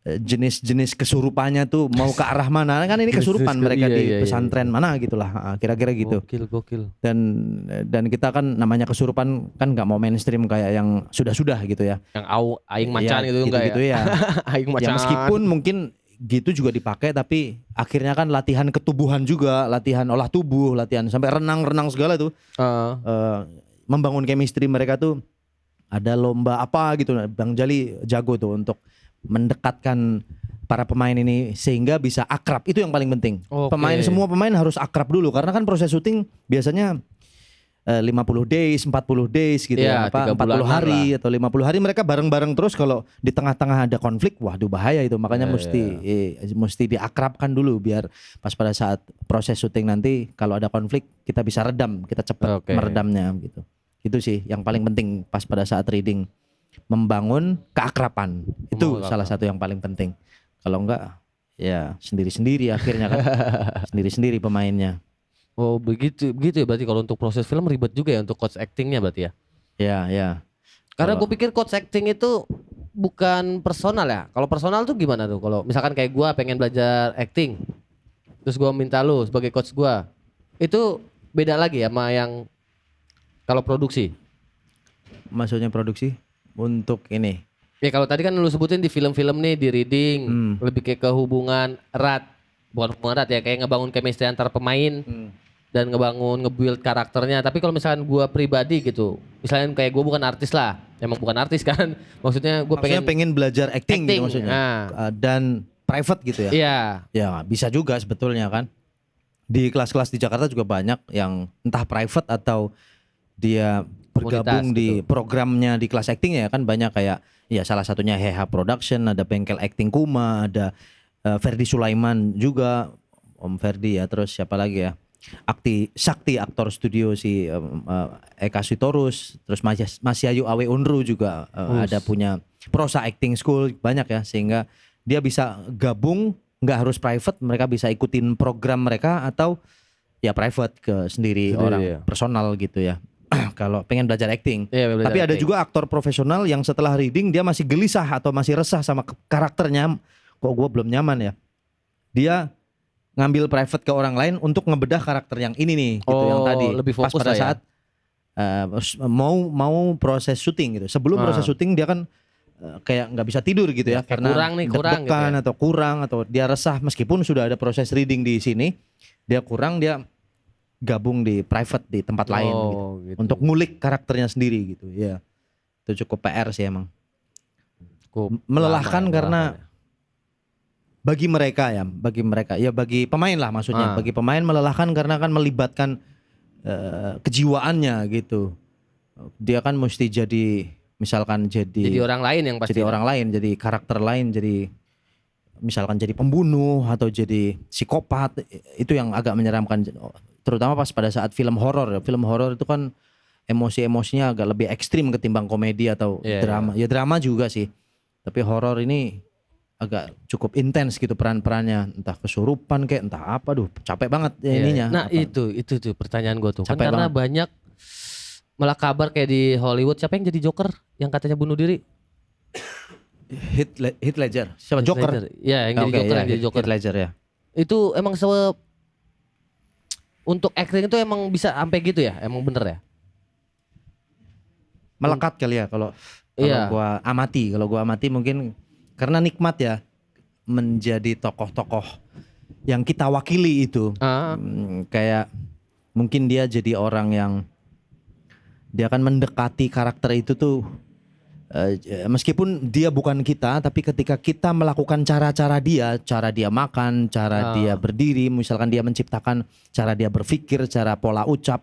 [SPEAKER 2] jenis kesurupannya tuh mau ke arah mana, kan ini kesurupan mereka di pesantren mana gitulah, kira-kira gitu.
[SPEAKER 1] Gokil.
[SPEAKER 2] Dan kita kan namanya kesurupan kan nggak mau mainstream kayak yang sudah gitu ya.
[SPEAKER 1] Yang aing macan gitu enggak
[SPEAKER 2] gitu ya.
[SPEAKER 1] Aing macan.
[SPEAKER 2] Ya meskipun mungkin gitu juga dipakai, tapi akhirnya kan latihan ketubuhan juga, latihan olah tubuh, latihan sampai renang segala tuh. Membangun chemistry mereka tuh, ada lomba apa gitu. Bang Jali jago tuh untuk mendekatkan para pemain ini sehingga bisa akrab. Itu yang paling penting. Semua pemain harus akrab dulu, karena kan proses syuting biasanya 50 days, 40 days gitu ya, 40 hari atau 50 hari mereka bareng-bareng terus. Kalau di tengah-tengah ada konflik, waduh bahaya itu. Makanya mesti diakrabkan dulu biar pas pada saat proses syuting nanti kalau ada konflik kita bisa redam, kita cepat meredamnya gitu. Itu sih yang paling penting pas pada saat reading, membangun keakraban. Itu salah satu yang paling penting. Kalau enggak ya sendiri-sendiri akhirnya kan. Sendiri-sendiri pemainnya.
[SPEAKER 1] Oh begitu ya, berarti kalau untuk proses film ribet juga ya untuk coach actingnya berarti ya?
[SPEAKER 2] Ya.
[SPEAKER 1] Karena gue pikir coach acting itu bukan personal ya. Kalau personal tuh gimana tuh? Kalau misalkan kayak gue pengen belajar acting, terus gue minta lu sebagai coach gue, itu beda lagi ya sama yang kalau produksi?
[SPEAKER 2] Maksudnya produksi? Untuk ini
[SPEAKER 1] ya, kalau tadi kan lu sebutin di film-film nih, di reading lebih kayak ke hubungan erat, bukan hubungan erat ya, kayak ngebangun chemistry antar pemain dan ngebuild karakternya. Tapi kalau misalkan gue pribadi gitu, misalnya kayak gue bukan artis lah, emang bukan artis kan, maksudnya gue
[SPEAKER 2] pengen belajar acting gitu maksudnya. Dan private gitu ya?
[SPEAKER 1] Iya.
[SPEAKER 2] Ya bisa juga sebetulnya kan. Di kelas-kelas di Jakarta juga banyak yang entah private atau dia bergabung di programnya di kelas acting ya kan, banyak kayak ya salah satunya Heha Production, ada Bengkel Acting Kuma, ada Ferdi Sulaiman juga, Om Ferdi ya, terus siapa lagi ya, Sakti Aktor Studio si Eka Sitorus, terus Mas Yayu Awe Unru juga ada punya Prosa Acting School, banyak ya, sehingga dia bisa gabung, nggak harus private, mereka bisa ikutin program mereka atau ya private ke sendiri orang personal gitu ya. Kalau pengen belajar acting. Tapi ada juga aktor profesional yang setelah reading dia masih gelisah atau masih resah sama karakternya. Kok gue belum nyaman ya. Dia ngambil private ke orang lain untuk ngebedah karakter yang ini nih, gitu yang tadi.
[SPEAKER 1] Lebih fokus
[SPEAKER 2] pas pada saat mau proses syuting gitu. Sebelum proses syuting dia kan kayak nggak bisa tidur gitu ya, karena
[SPEAKER 1] kurang gitu ya.
[SPEAKER 2] atau dia resah meskipun sudah ada proses reading di sini, dia kurang, dia gabung di private di tempat lain gitu. Untuk ngulik karakternya sendiri gitu ya. Itu cukup PR sih emang. Melelahkan karena bagi mereka bagi pemain lah maksudnya. Bagi pemain melelahkan karena kan melibatkan kejiwaannya gitu. dia kan mesti jadi misalkan
[SPEAKER 1] Jadi orang lain yang pasti.
[SPEAKER 2] jadi orang lain, jadi karakter lain, jadi misalkan jadi pembunuh atau jadi psikopat, itu yang agak menyeramkan, terutama pas pada saat film horor. Film horor itu kan emosi-emosinya agak lebih ekstrim ketimbang komedi atau drama. Ya drama juga sih, tapi horor ini agak cukup intens gitu peran-perannya, entah kesurupan kayak entah apa, capek banget ininya.
[SPEAKER 1] Nah
[SPEAKER 2] apa.
[SPEAKER 1] itu tuh pertanyaan gue tuh, kan
[SPEAKER 2] Capek
[SPEAKER 1] karena
[SPEAKER 2] banget.
[SPEAKER 1] banyak malah kabar kayak di Hollywood, siapa yang jadi Joker yang katanya bunuh diri?
[SPEAKER 2] Heath Ledger, siapa Joker?
[SPEAKER 1] Ya yang jadi
[SPEAKER 2] Oke,
[SPEAKER 1] Joker,
[SPEAKER 2] ya,
[SPEAKER 1] yang jadi Joker.
[SPEAKER 2] Heath Ledger ya.
[SPEAKER 1] Itu emang untuk acting itu emang bisa sampai gitu ya, emang bener ya?
[SPEAKER 2] Melekat kali ya kalau
[SPEAKER 1] Iya.
[SPEAKER 2] gua amati mungkin karena nikmat ya menjadi tokoh-tokoh yang kita wakili itu. Kayak mungkin dia jadi orang yang dia akan mendekati karakter itu tuh meskipun dia bukan kita, tapi ketika kita melakukan cara dia makan, cara dia berdiri, misalkan dia menciptakan cara dia berpikir, cara pola ucap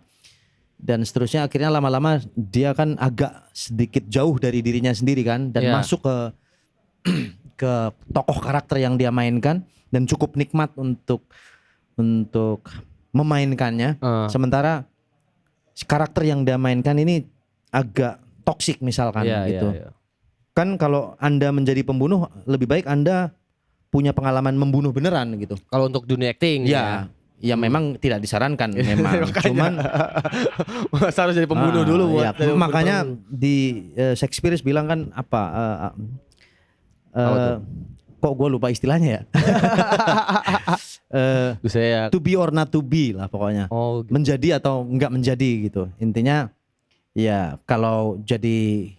[SPEAKER 2] dan seterusnya, akhirnya lama-lama dia kan agak sedikit jauh dari dirinya sendiri kan, dan masuk ke tokoh karakter yang dia mainkan dan cukup nikmat untuk memainkannya. Sementara karakter yang dia mainkan ini agak toksik misalkan gitu. Kan kalau Anda menjadi pembunuh, lebih baik Anda punya pengalaman membunuh beneran gitu.
[SPEAKER 1] Kalau untuk dunia acting
[SPEAKER 2] ya memang tidak disarankan memang. Cuman
[SPEAKER 1] harus jadi pembunuh dulu buat.
[SPEAKER 2] Makanya di Shakespeare bilang kan apa? Kok gue lupa istilahnya ya? To be or not to be lah pokoknya.
[SPEAKER 1] Gitu.
[SPEAKER 2] Menjadi atau enggak menjadi gitu. Intinya ya kalau jadi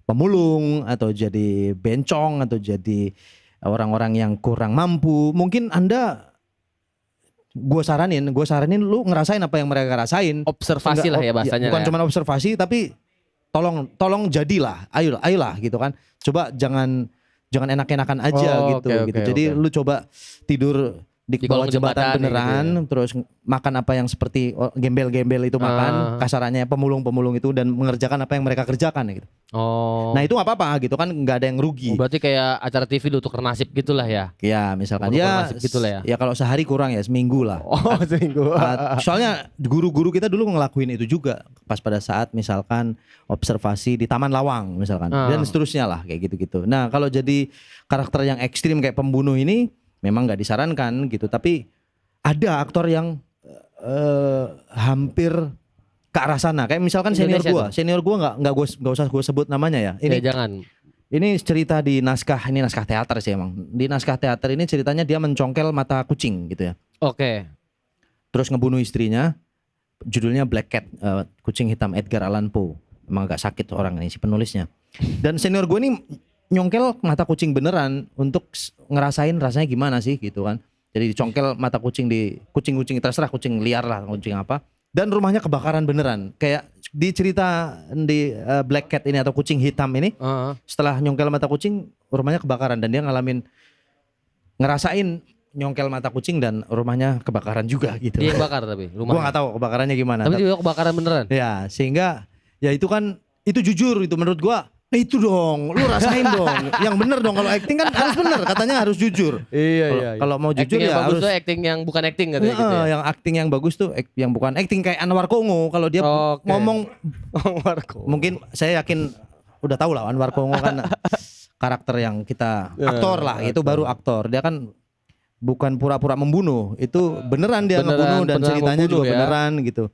[SPEAKER 2] pemulung atau jadi bencong atau jadi orang-orang yang kurang mampu, mungkin Anda gue saranin lu ngerasain apa yang mereka rasain.
[SPEAKER 1] Observasi lah ya bahasanya.
[SPEAKER 2] Bukan cuma observasi, tapi tolong jadilah, ayolah gitu kan. Coba jangan enak-enakan aja gitu. Jadi lu coba tidur di bawah jembatan beneran gitu ya. Terus makan apa yang seperti gembel-gembel itu makan, kasarannya pemulung-pemulung itu, dan mengerjakan apa yang mereka kerjakan gitu. Nah itu gak apa-apa gitu kan, nggak ada yang rugi.
[SPEAKER 1] Berarti kayak acara TV lu tukar nasib gitulah ya?
[SPEAKER 2] Ya misalkan ya kalau sehari kurang ya seminggu lah.
[SPEAKER 1] Seminggu.
[SPEAKER 2] Soalnya guru-guru kita dulu ngelakuin itu juga pas pada saat misalkan observasi di Taman Lawang misalkan, dan seterusnya lah kayak gitu-gitu. Nah kalau jadi karakter yang ekstrim kayak pembunuh ini memang nggak disarankan gitu, tapi ada aktor yang hampir ke arah sana. Kayak misalkan senior gua nggak usah gue sebut namanya ya. Ini
[SPEAKER 1] jangan.
[SPEAKER 2] Ini cerita di naskah teater sih emang. Di naskah teater ini ceritanya dia mencongkel mata kucing gitu ya.
[SPEAKER 1] Oke.
[SPEAKER 2] Terus ngebunuh istrinya. Judulnya Black Cat, kucing hitam, Edgar Allan Poe. Emang agak sakit orang ini si penulisnya. Dan senior gue ini nyongkel mata kucing beneran untuk ngerasain rasanya gimana sih gitu kan. Jadi dicongkel mata kucing kucing terserah, kucing liar lah, kucing apa. Dan rumahnya kebakaran beneran. Kayak di cerita di Black Cat ini atau kucing hitam ini, setelah nyongkel mata kucing rumahnya kebakaran, dan dia ngerasain nyongkel mata kucing dan rumahnya kebakaran juga gitu.
[SPEAKER 1] Dia yang bakar tapi rumahnya.
[SPEAKER 2] Gua nggak tahu kebakarannya gimana.
[SPEAKER 1] Tapi dia kebakaran beneran.
[SPEAKER 2] Ya, sehingga ya itu kan itu jujur itu menurut gua. Itu dong, lu rasain dong. Yang bener dong, kalau acting kan harus bener, katanya harus jujur.
[SPEAKER 1] Iya.
[SPEAKER 2] Kalau mau jujur
[SPEAKER 1] acting
[SPEAKER 2] ya
[SPEAKER 1] yang
[SPEAKER 2] harus.
[SPEAKER 1] bagus tuh acting yang bukan acting katanya gitu ya.
[SPEAKER 2] Yang acting yang bagus tuh yang bukan acting, kayak Anwar Kongo kalau dia ngomong. Mungkin saya yakin udah tahu lah Anwar Kongo kan karakter yang kita aktor lah, itu baru aktor. Dia kan bukan pura-pura membunuh, itu beneran dia ngebunuh dan ceritanya juga beneran gitu.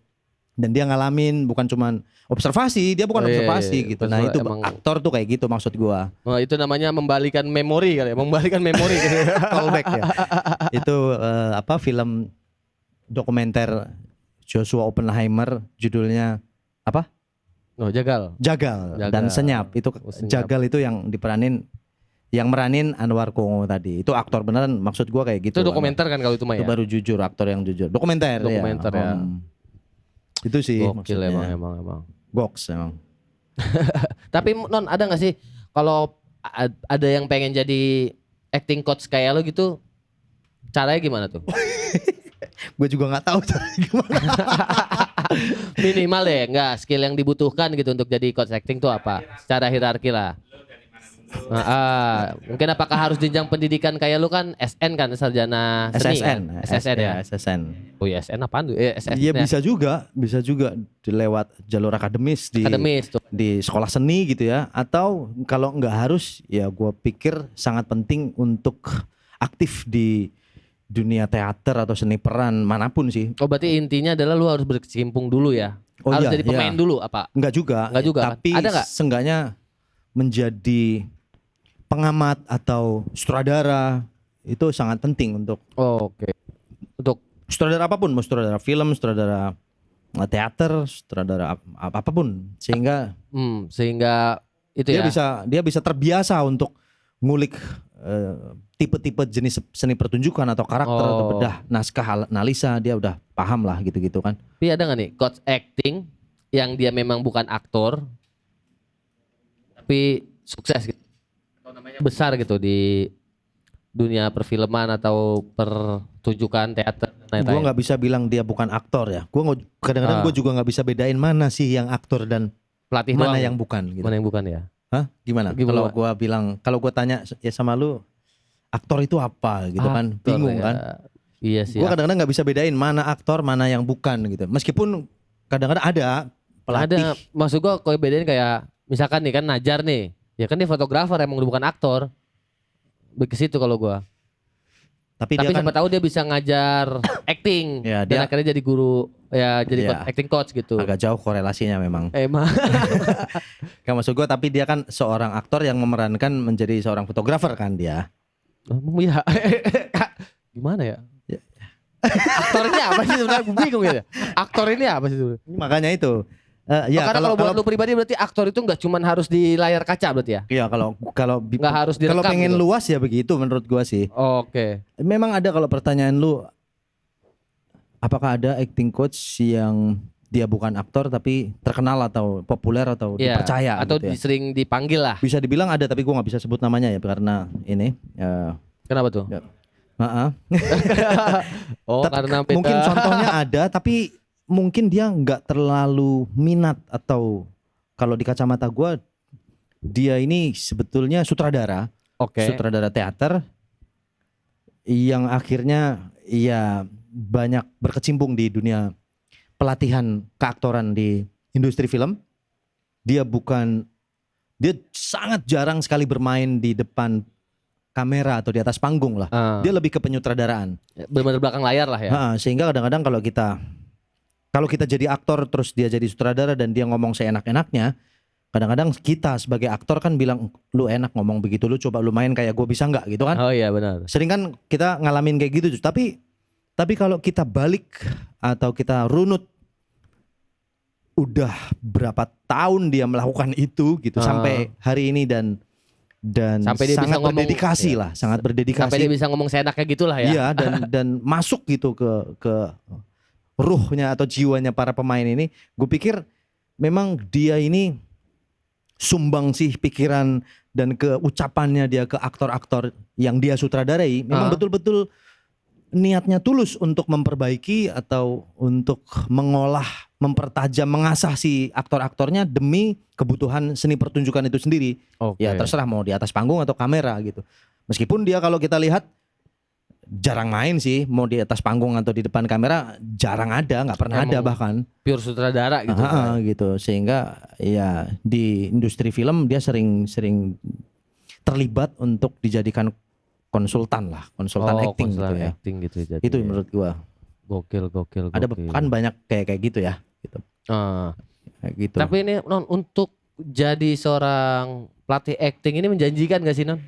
[SPEAKER 2] Dan dia ngalamin, bukan cuman observasi, dia bukan observasi gitu. Nah itu aktor tuh kayak gitu maksud gua.
[SPEAKER 1] Wah, itu namanya membalikan memori kali ya, membalikan memori gitu.
[SPEAKER 2] Callback ya. Itu film dokumenter Joshua Oppenheimer, judulnya apa?
[SPEAKER 1] Jagal
[SPEAKER 2] dan Senyap. Itu Jagal itu yang meranin Anwar Kongo tadi. Itu aktor beneran, maksud gua kayak gitu.
[SPEAKER 1] Itu dokumenter kan kalau itu mah ya.
[SPEAKER 2] Itu baru jujur, aktor yang jujur. Dokumenter ya. Itu sih
[SPEAKER 1] gokil emang.
[SPEAKER 2] Goks emang.
[SPEAKER 1] Tapi Non, ada gak sih kalau ada yang pengen jadi acting coach kayak lo gitu, caranya gimana tuh?
[SPEAKER 2] Gue juga gak tahu caranya gimana.
[SPEAKER 1] Minimal deh, enggak skill yang dibutuhkan gitu untuk jadi coach acting tuh apa? Secara hierarki lah. Mungkin apakah harus jenjang pendidikan kayak lu kan SN kan sarjana seni
[SPEAKER 2] SSN,
[SPEAKER 1] kan? SSN ya.
[SPEAKER 2] SSN.
[SPEAKER 1] Oh iya SN apaan tuh? SSN.
[SPEAKER 2] Iya bisa juga lewat jalur akademis
[SPEAKER 1] Akademis tuh.
[SPEAKER 2] di sekolah seni gitu ya. Atau kalau nggak harus, ya gue pikir sangat penting untuk aktif di dunia teater atau seni peran manapun sih.
[SPEAKER 1] Oh berarti intinya adalah lu harus berkecimpung dulu ya.
[SPEAKER 2] Oh
[SPEAKER 1] harus
[SPEAKER 2] iya,
[SPEAKER 1] jadi pemain
[SPEAKER 2] iya.
[SPEAKER 1] dulu apa?
[SPEAKER 2] Enggak juga.
[SPEAKER 1] Enggak juga.
[SPEAKER 2] Tapi
[SPEAKER 1] Kan? Ada nggak?
[SPEAKER 2] seenggaknya menjadi pengamat atau sutradara itu sangat penting untuk
[SPEAKER 1] Oke. Untuk
[SPEAKER 2] sutradara apapun, mau sutradara film, sutradara teater, sutradara apapun, sehingga
[SPEAKER 1] sehingga itu
[SPEAKER 2] dia
[SPEAKER 1] ya.
[SPEAKER 2] dia bisa terbiasa untuk ngulik tipe-tipe jenis seni pertunjukan atau karakter atau bedah naskah analisa, dia udah paham lah gitu-gitu kan.
[SPEAKER 1] Tapi ada nggak nih coach acting yang dia memang bukan aktor tapi sukses gitu? Besar gitu di dunia perfilman atau pertunjukan teater.
[SPEAKER 2] Gue nggak bisa bilang dia bukan aktor ya. Kadang-kadang gue juga nggak bisa bedain mana sih yang aktor dan
[SPEAKER 1] pelatih
[SPEAKER 2] mana
[SPEAKER 1] doang.
[SPEAKER 2] yang bukan. Gitu.
[SPEAKER 1] Mana yang bukan ya?
[SPEAKER 2] Hah? Gimana? Kalau gue tanya ya sama lu, aktor itu apa gitu kan? Bingung
[SPEAKER 1] ya.
[SPEAKER 2] kan?
[SPEAKER 1] Iya sih.
[SPEAKER 2] Gue kadang-kadang nggak bisa bedain mana aktor, mana yang bukan gitu. Meskipun kadang-kadang ada pelatih.
[SPEAKER 1] Ada. Maksud gue kalau bedain kayak misalkan nih kan Najar nih. Ya kan dia fotografer emang bukan aktor. Ke situ kalau gua. Tapi
[SPEAKER 2] dia
[SPEAKER 1] siapa tahu dia bisa ngajar acting.
[SPEAKER 2] Ya,
[SPEAKER 1] dan
[SPEAKER 2] dia
[SPEAKER 1] akhirnya jadi guru ya jadi acting coach gitu.
[SPEAKER 2] Agak jauh korelasinya memang.
[SPEAKER 1] Emang.
[SPEAKER 2] Gak maksud gua, tapi dia kan seorang aktor yang memerankan menjadi seorang fotografer kan dia.
[SPEAKER 1] Ya. Gimana ya? Aktornya apa sih sebenarnya? Gue bingung ya. Aktor ini apa sih sebenarnya?
[SPEAKER 2] Makanya itu.
[SPEAKER 1] Ya, karena kalau buat lu pribadi berarti aktor itu nggak cuman harus di layar kaca berarti ya?
[SPEAKER 2] Iya
[SPEAKER 1] nggak harus direkam.
[SPEAKER 2] Kalau pengen
[SPEAKER 1] gitu.
[SPEAKER 2] luas ya begitu menurut gua sih.
[SPEAKER 1] Oke.
[SPEAKER 2] Memang ada kalau pertanyaan lu, apakah ada acting coach yang dia bukan aktor tapi terkenal atau populer atau dipercaya
[SPEAKER 1] atau
[SPEAKER 2] gitu ya?
[SPEAKER 1] sering dipanggil lah.
[SPEAKER 2] Bisa dibilang ada tapi gua nggak bisa sebut namanya ya karena ini.
[SPEAKER 1] Kenapa tuh?
[SPEAKER 2] Ya.
[SPEAKER 1] Karena
[SPEAKER 2] mungkin contohnya ada tapi mungkin dia nggak terlalu minat, atau kalau di kacamata gue dia ini sebetulnya sutradara, sutradara teater yang akhirnya ya banyak berkecimpung di dunia pelatihan keaktoran di industri film. Dia sangat jarang sekali bermain di depan kamera atau di atas panggung lah. Dia lebih ke penyutradaraan.
[SPEAKER 1] Benar-benar belakang layar lah ya.
[SPEAKER 2] Sehingga kadang-kadang kalau kita jadi aktor terus dia jadi sutradara dan dia ngomong seenak-enaknya, kadang-kadang kita sebagai aktor kan bilang, lu enak ngomong begitu, lu coba lu main kayak gue bisa nggak gitu kan?
[SPEAKER 1] Oh iya benar.
[SPEAKER 2] Sering kan kita ngalamin kayak gitu. Tapi kalau kita balik atau kita runut, udah berapa tahun dia melakukan itu gitu sampai hari ini dan sampai dia sangat bisa berdedikasi lah, sangat berdedikasi.
[SPEAKER 1] Sampai dia bisa ngomong seenaknya gitulah ya.
[SPEAKER 2] Iya dan masuk gitu ke ruhnya atau jiwanya para pemain ini. Gue pikir memang dia ini sumbang sih pikiran dan keucapannya dia ke aktor-aktor yang dia sutradarai. Memang betul-betul niatnya tulus untuk memperbaiki atau untuk mengolah, mempertajam, mengasah si aktor-aktornya demi kebutuhan seni pertunjukan itu sendiri. Ya terserah mau di atas panggung atau kamera gitu. Meskipun dia kalau kita lihat jarang main sih, mau di atas panggung atau di depan kamera jarang ada, nggak pernah ada bahkan.
[SPEAKER 1] Pure sutradara gitu.
[SPEAKER 2] Gitu, sehingga ya di industri film dia sering terlibat untuk dijadikan konsultan acting gitu ya.
[SPEAKER 1] Acting gitu jadi.
[SPEAKER 2] Itu menurut gua.
[SPEAKER 1] Gokil.
[SPEAKER 2] Ada kan banyak kayak gitu ya. Gitu. Kayak gitu.
[SPEAKER 1] Tapi ini Non, untuk jadi seorang pelatih acting ini menjanjikan gak sih Non?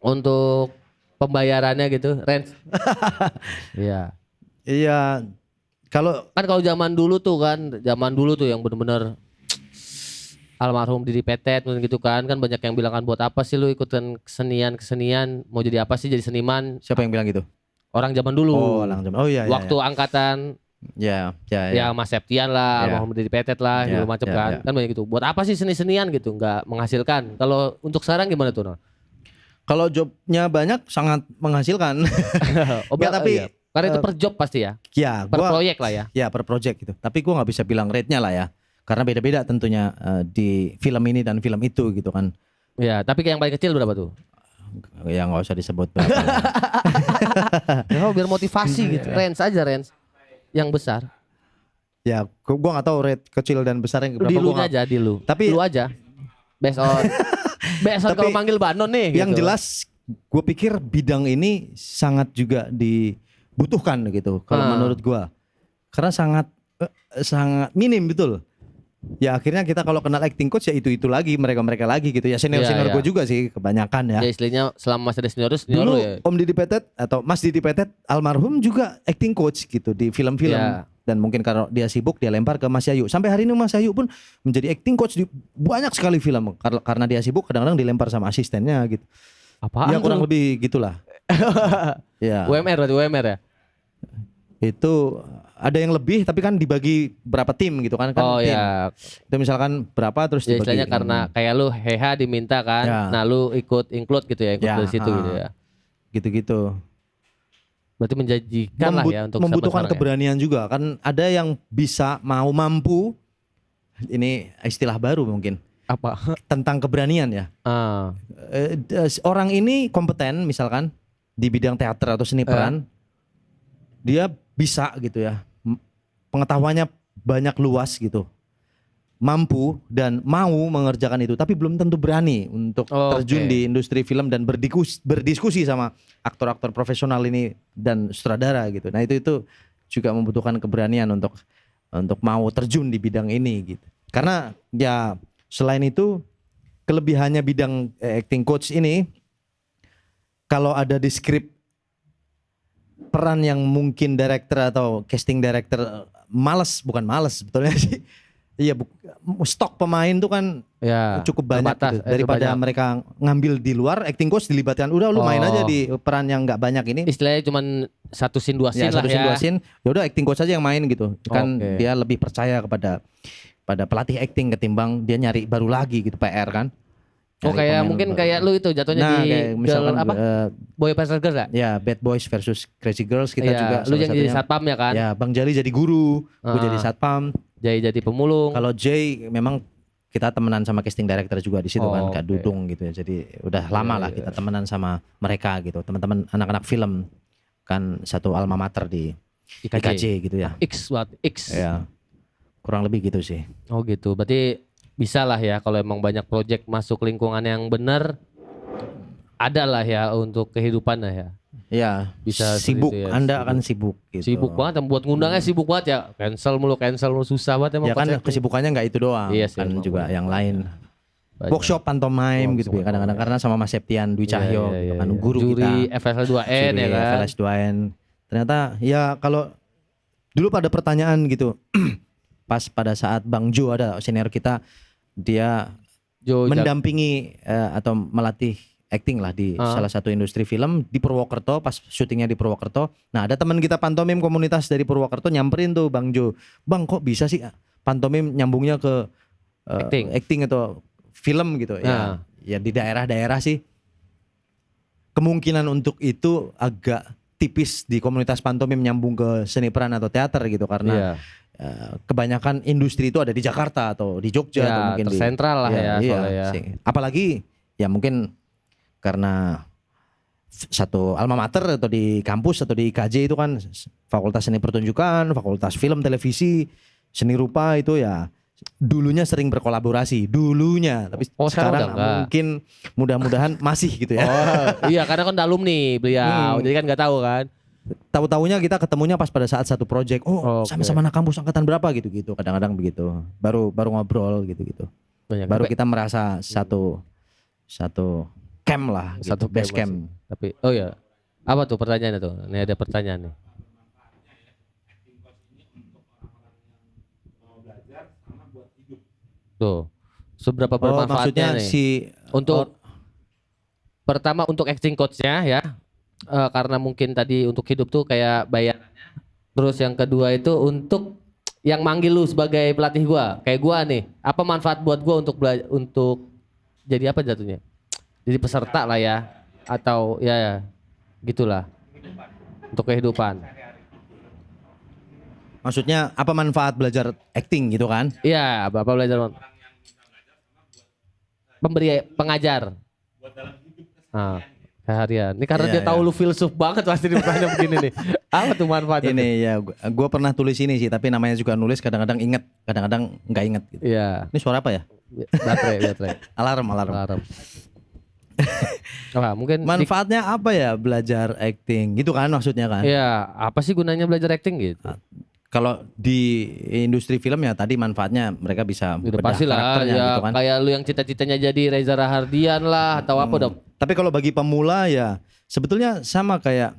[SPEAKER 1] Untuk pembayarannya gitu, range. Iya.
[SPEAKER 2] Iya. Kalau
[SPEAKER 1] zaman dulu tuh yang benar-benar almarhum Didi Petet gitu kan banyak yang bilang kan buat apa sih lu ikutan kesenian mau jadi apa sih jadi seniman.
[SPEAKER 2] Siapa yang bilang gitu?
[SPEAKER 1] Orang zaman dulu.
[SPEAKER 2] Iya.
[SPEAKER 1] Waktu angkatan ya Mas Septian lah, almarhum Didi Petet lah, gitu macam kan. Kan banyak gitu. Buat apa sih seni-senian gitu, nggak menghasilkan. Kalau untuk sekarang gimana tuh, Non?
[SPEAKER 2] Kalau jobnya banyak sangat menghasilkan.
[SPEAKER 1] Karena itu per job pasti ya.
[SPEAKER 2] Ya,
[SPEAKER 1] Per proyek lah ya.
[SPEAKER 2] Ya per project gitu. Tapi gua nggak bisa bilang rate-nya lah ya. Karena beda-beda tentunya di film ini dan film itu gitu kan.
[SPEAKER 1] Ya, tapi yang paling kecil berapa tuh?
[SPEAKER 2] Ya nggak usah disebut berapa.
[SPEAKER 1] Ya, biar motivasi gitu. Range aja range. Yang besar.
[SPEAKER 2] Ya, gua nggak tahu rate kecil dan besar yang berapa.
[SPEAKER 1] Di lu
[SPEAKER 2] Gua nggak-
[SPEAKER 1] aja, di lu.
[SPEAKER 2] Tapi-
[SPEAKER 1] lu aja. Based on
[SPEAKER 2] Tapi
[SPEAKER 1] kalau manggil Banon nih
[SPEAKER 2] yang
[SPEAKER 1] gitu.
[SPEAKER 2] jelas gue pikir bidang ini sangat juga dibutuhkan gitu kalau menurut gua. Karena sangat sangat minim betul. Ya akhirnya kita kalau kenal acting coach ya itu lagi mereka lagi gitu ya senior
[SPEAKER 1] Iya.
[SPEAKER 2] gue juga sih kebanyakan ya.
[SPEAKER 1] Ya istilahnya selama masih ada senior
[SPEAKER 2] Dulu
[SPEAKER 1] lu ya.
[SPEAKER 2] Om Didi Petet atau Mas Didi Petet almarhum juga acting coach gitu di film-film.
[SPEAKER 1] Iya.
[SPEAKER 2] Dan mungkin kalau dia sibuk dia lempar ke Mas Yayu. Sampai hari ini Mas Yayu pun menjadi acting coach di banyak sekali film. Karena dia sibuk kadang-kadang dilempar sama asistennya gitu.
[SPEAKER 1] Apaan?
[SPEAKER 2] Ya kurang
[SPEAKER 1] tuh?
[SPEAKER 2] lebih gitulah. Ya.
[SPEAKER 1] UMR berarti UMR ya?
[SPEAKER 2] Itu ada yang lebih tapi kan dibagi berapa tim gitu kan
[SPEAKER 1] Oh
[SPEAKER 2] tim.
[SPEAKER 1] ya.
[SPEAKER 2] Itu misalkan berapa terus
[SPEAKER 1] Ya
[SPEAKER 2] dibagi.
[SPEAKER 1] istilahnya karena kayak lu heha diminta kan.
[SPEAKER 2] Ya.
[SPEAKER 1] Nah lu ikut include gitu ya. Ikut
[SPEAKER 2] Ya,
[SPEAKER 1] dari situ gitu ya.
[SPEAKER 2] gitu-gitu.
[SPEAKER 1] Berarti menjanjikan lah ya untuk
[SPEAKER 2] membutuhkan
[SPEAKER 1] sampai sekarang ya.
[SPEAKER 2] keberanian juga kan ada yang bisa mampu ini istilah baru mungkin
[SPEAKER 1] Apa?
[SPEAKER 2] tentang keberanian ya.
[SPEAKER 1] Ah.
[SPEAKER 2] Orang ini kompeten misalkan di bidang teater atau seni peran, dia bisa gitu ya, pengetahuannya banyak luas gitu, mampu dan mau mengerjakan itu, tapi belum tentu berani untuk terjun di industri film dan berdiskusi sama aktor-aktor profesional ini dan sutradara gitu. Nah itu juga membutuhkan keberanian untuk mau terjun di bidang ini gitu. Karena ya selain itu kelebihannya bidang acting coach ini, kalau ada di skrip peran yang mungkin director atau casting director bukan males sebetulnya sih. Iya, stok pemain tuh kan
[SPEAKER 1] Ya,
[SPEAKER 2] cukup banyak
[SPEAKER 1] terbatas,
[SPEAKER 2] gitu. Daripada
[SPEAKER 1] banyak.
[SPEAKER 2] mereka ngambil di luar, acting coach dilibatkan. Udah lu main aja di peran yang nggak banyak ini.
[SPEAKER 1] Istilahnya cuman satu scene dua scene
[SPEAKER 2] Ya,
[SPEAKER 1] lah
[SPEAKER 2] satu
[SPEAKER 1] ya.
[SPEAKER 2] scene, dua scene. Ya udah acting coach aja yang main gitu. Kan
[SPEAKER 1] Oke.
[SPEAKER 2] dia lebih percaya kepada pelatih acting ketimbang dia nyari baru lagi gitu PR kan.
[SPEAKER 1] Oh
[SPEAKER 2] Nyari
[SPEAKER 1] kayak
[SPEAKER 2] pemain
[SPEAKER 1] mungkin
[SPEAKER 2] baru.
[SPEAKER 1] kayak lu itu jatuhnya
[SPEAKER 2] Nah,
[SPEAKER 1] di
[SPEAKER 2] kayak misalkan
[SPEAKER 1] girl, apa? Boy versus girl ya?
[SPEAKER 2] ya Bad Boys versus Crazy Girls kita
[SPEAKER 1] Iya,
[SPEAKER 2] juga
[SPEAKER 1] lu
[SPEAKER 2] salah
[SPEAKER 1] yang jadi
[SPEAKER 2] satunya.
[SPEAKER 1] satpam ya kan?
[SPEAKER 2] Ya, Bang Jali jadi guru, gue jadi satpam.
[SPEAKER 1] Jadi pemulung.
[SPEAKER 2] Kalau Jay memang kita temenan sama casting director juga di situ kan, Kak
[SPEAKER 1] oke.
[SPEAKER 2] Dudung gitu ya. Jadi udah lama lah kita temenan sama mereka gitu. Teman-teman anak-anak film kan satu alma mater di IKJ gitu ya.
[SPEAKER 1] X what? X.
[SPEAKER 2] Ya. Kurang lebih gitu sih.
[SPEAKER 1] Oh gitu. Berarti bisa lah ya kalau emang banyak project masuk lingkungan yang benar, ada lah ya untuk kehidupan lah ya.
[SPEAKER 2] Ya,
[SPEAKER 1] Bisa
[SPEAKER 2] sibuk.
[SPEAKER 1] seperti itu ya,
[SPEAKER 2] Anda
[SPEAKER 1] sibuk.
[SPEAKER 2] akan sibuk gitu.
[SPEAKER 1] Sibuk banget, buat ngundangnya sibuk banget ya. Cancel mulu susah banget emang.
[SPEAKER 2] Ya kan
[SPEAKER 1] konsepnya.
[SPEAKER 2] kesibukannya nggak itu doang,
[SPEAKER 1] Iya sih,
[SPEAKER 2] kan
[SPEAKER 1] emang
[SPEAKER 2] juga
[SPEAKER 1] bener.
[SPEAKER 2] yang lain.
[SPEAKER 1] Banyak.
[SPEAKER 2] Workshop pantomime gitu ya kadang-kadang karena sama Mas Septian Dwi Cahyo gitu kan guru
[SPEAKER 1] Juri
[SPEAKER 2] kita.
[SPEAKER 1] FSL 2N ya kan.
[SPEAKER 2] FLS 2N. Ternyata ya kalau dulu pada pertanyaan gitu pas pada saat Bang Jo ada senior kita, dia mendampingi atau melatih acting lah di salah satu industri film di Purwokerto pas syutingnya di Purwokerto. Nah ada teman kita pantomim komunitas dari Purwokerto nyamperin tuh Bang Jo, Bang kok bisa sih pantomim nyambungnya ke acting atau film gitu ya. Ya di daerah-daerah sih kemungkinan untuk itu agak tipis di komunitas pantomim nyambung ke seni peran atau teater gitu karena kebanyakan industri itu ada di Jakarta atau di Jogja atau mungkin
[SPEAKER 1] tersentral lah ya soalnya ya.
[SPEAKER 2] Apalagi ya mungkin karena satu alma mater atau di kampus atau di IKJ itu kan fakultas seni pertunjukan, fakultas film, televisi, seni rupa itu ya dulunya sering berkolaborasi dulunya, tapi sekarang mungkin mudah-mudahan masih gitu ya.
[SPEAKER 1] Iya karena kan alumni beliau, jadi kan nggak tahu kan.
[SPEAKER 2] Tahu-taunya kita ketemunya pas pada saat satu project. Sama-sama anak kampus angkatan berapa gitu-gitu. Kadang-kadang begitu. Baru ngobrol gitu-gitu. Baru kita merasa satu camp lah,
[SPEAKER 1] satu
[SPEAKER 2] base camp.
[SPEAKER 1] Tapi apa tuh pertanyaannya tuh? Ini ada pertanyaan nih. Tuh, seberapa bermanfaatnya nih? Untuk pertama untuk acting coachnya ya, karena mungkin tadi untuk hidup tuh kayak bayarannya. Terus yang kedua itu untuk yang manggil lu sebagai pelatih gua, kayak gua nih, apa manfaat buat gua untuk jadi apa jatuhnya? Jadi peserta lah ya, atau ya gitulah untuk kehidupan.
[SPEAKER 2] Maksudnya apa manfaat belajar acting gitu kan?
[SPEAKER 1] Iya, Bapak belajar pengajar. Ah, harian. Ini karena dia tahu lu filsuf banget pasti ditanya begini nih. Apa tuh manfaatnya?
[SPEAKER 2] Ini ya gue pernah tulis ini sih, tapi namanya juga nulis kadang-kadang inget, kadang-kadang nggak inget gitu.
[SPEAKER 1] Iya.
[SPEAKER 2] Ini suara apa ya?
[SPEAKER 1] Baterai.
[SPEAKER 2] Alarm. Mungkin manfaatnya apa ya belajar acting gitu kan maksudnya kan?
[SPEAKER 1] Iya, apa sih gunanya belajar acting gitu?
[SPEAKER 2] Kalau di industri film ya tadi manfaatnya mereka bisa
[SPEAKER 1] udah
[SPEAKER 2] bedah
[SPEAKER 1] pasti lah
[SPEAKER 2] karakternya
[SPEAKER 1] ya,
[SPEAKER 2] gitu kan.
[SPEAKER 1] Kayak lu yang cita-citanya jadi Reza Rahardian lah atau apa udah.
[SPEAKER 2] Tapi kalau bagi pemula ya sebetulnya sama kayak,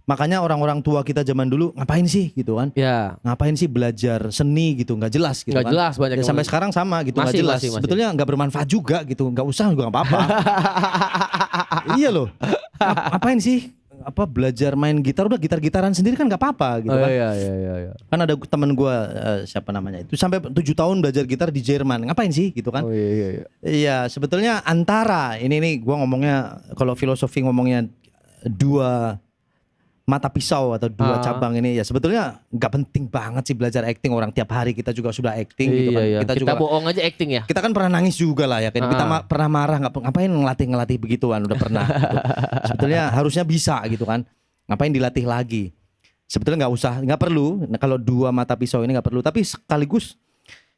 [SPEAKER 2] makanya orang-orang tua kita zaman dulu ngapain sih gitu kan?
[SPEAKER 1] Ya.
[SPEAKER 2] Ngapain sih belajar seni gitu, nggak jelas gitu
[SPEAKER 1] nggak
[SPEAKER 2] kan?
[SPEAKER 1] jelas banyak
[SPEAKER 2] Ya, sampai sekarang sama gitu, nggak jelas.
[SPEAKER 1] Masih.
[SPEAKER 2] Sebetulnya nggak bermanfaat juga gitu, nggak usah juga nggak apa-apa. Iya loh. Ngapain sih? Apa belajar main gitar, udah gitar-gitaran sendiri kan nggak apa-apa gitu kan.
[SPEAKER 1] Iya.
[SPEAKER 2] Kan ada teman gue siapa namanya itu sampai 7 tahun belajar gitar di Jerman, ngapain sih gitu kan.
[SPEAKER 1] Iya.
[SPEAKER 2] Iya sebetulnya antara ini gue ngomongnya, kalau filosofi ngomongnya dua mata pisau atau dua cabang ini ya, sebetulnya nggak penting banget sih belajar acting. Orang tiap hari kita juga sudah acting gitu kan.
[SPEAKER 1] Kita juga bohong aja acting ya.
[SPEAKER 2] Kita kan pernah nangis juga lah ya kan. Kita pernah marah, ngapain ngelatih begituan, udah pernah gitu. Sebetulnya harusnya bisa gitu kan. Ngapain dilatih lagi? Sebetulnya nggak perlu. Nah, kalau dua mata pisau ini nggak perlu, tapi sekaligus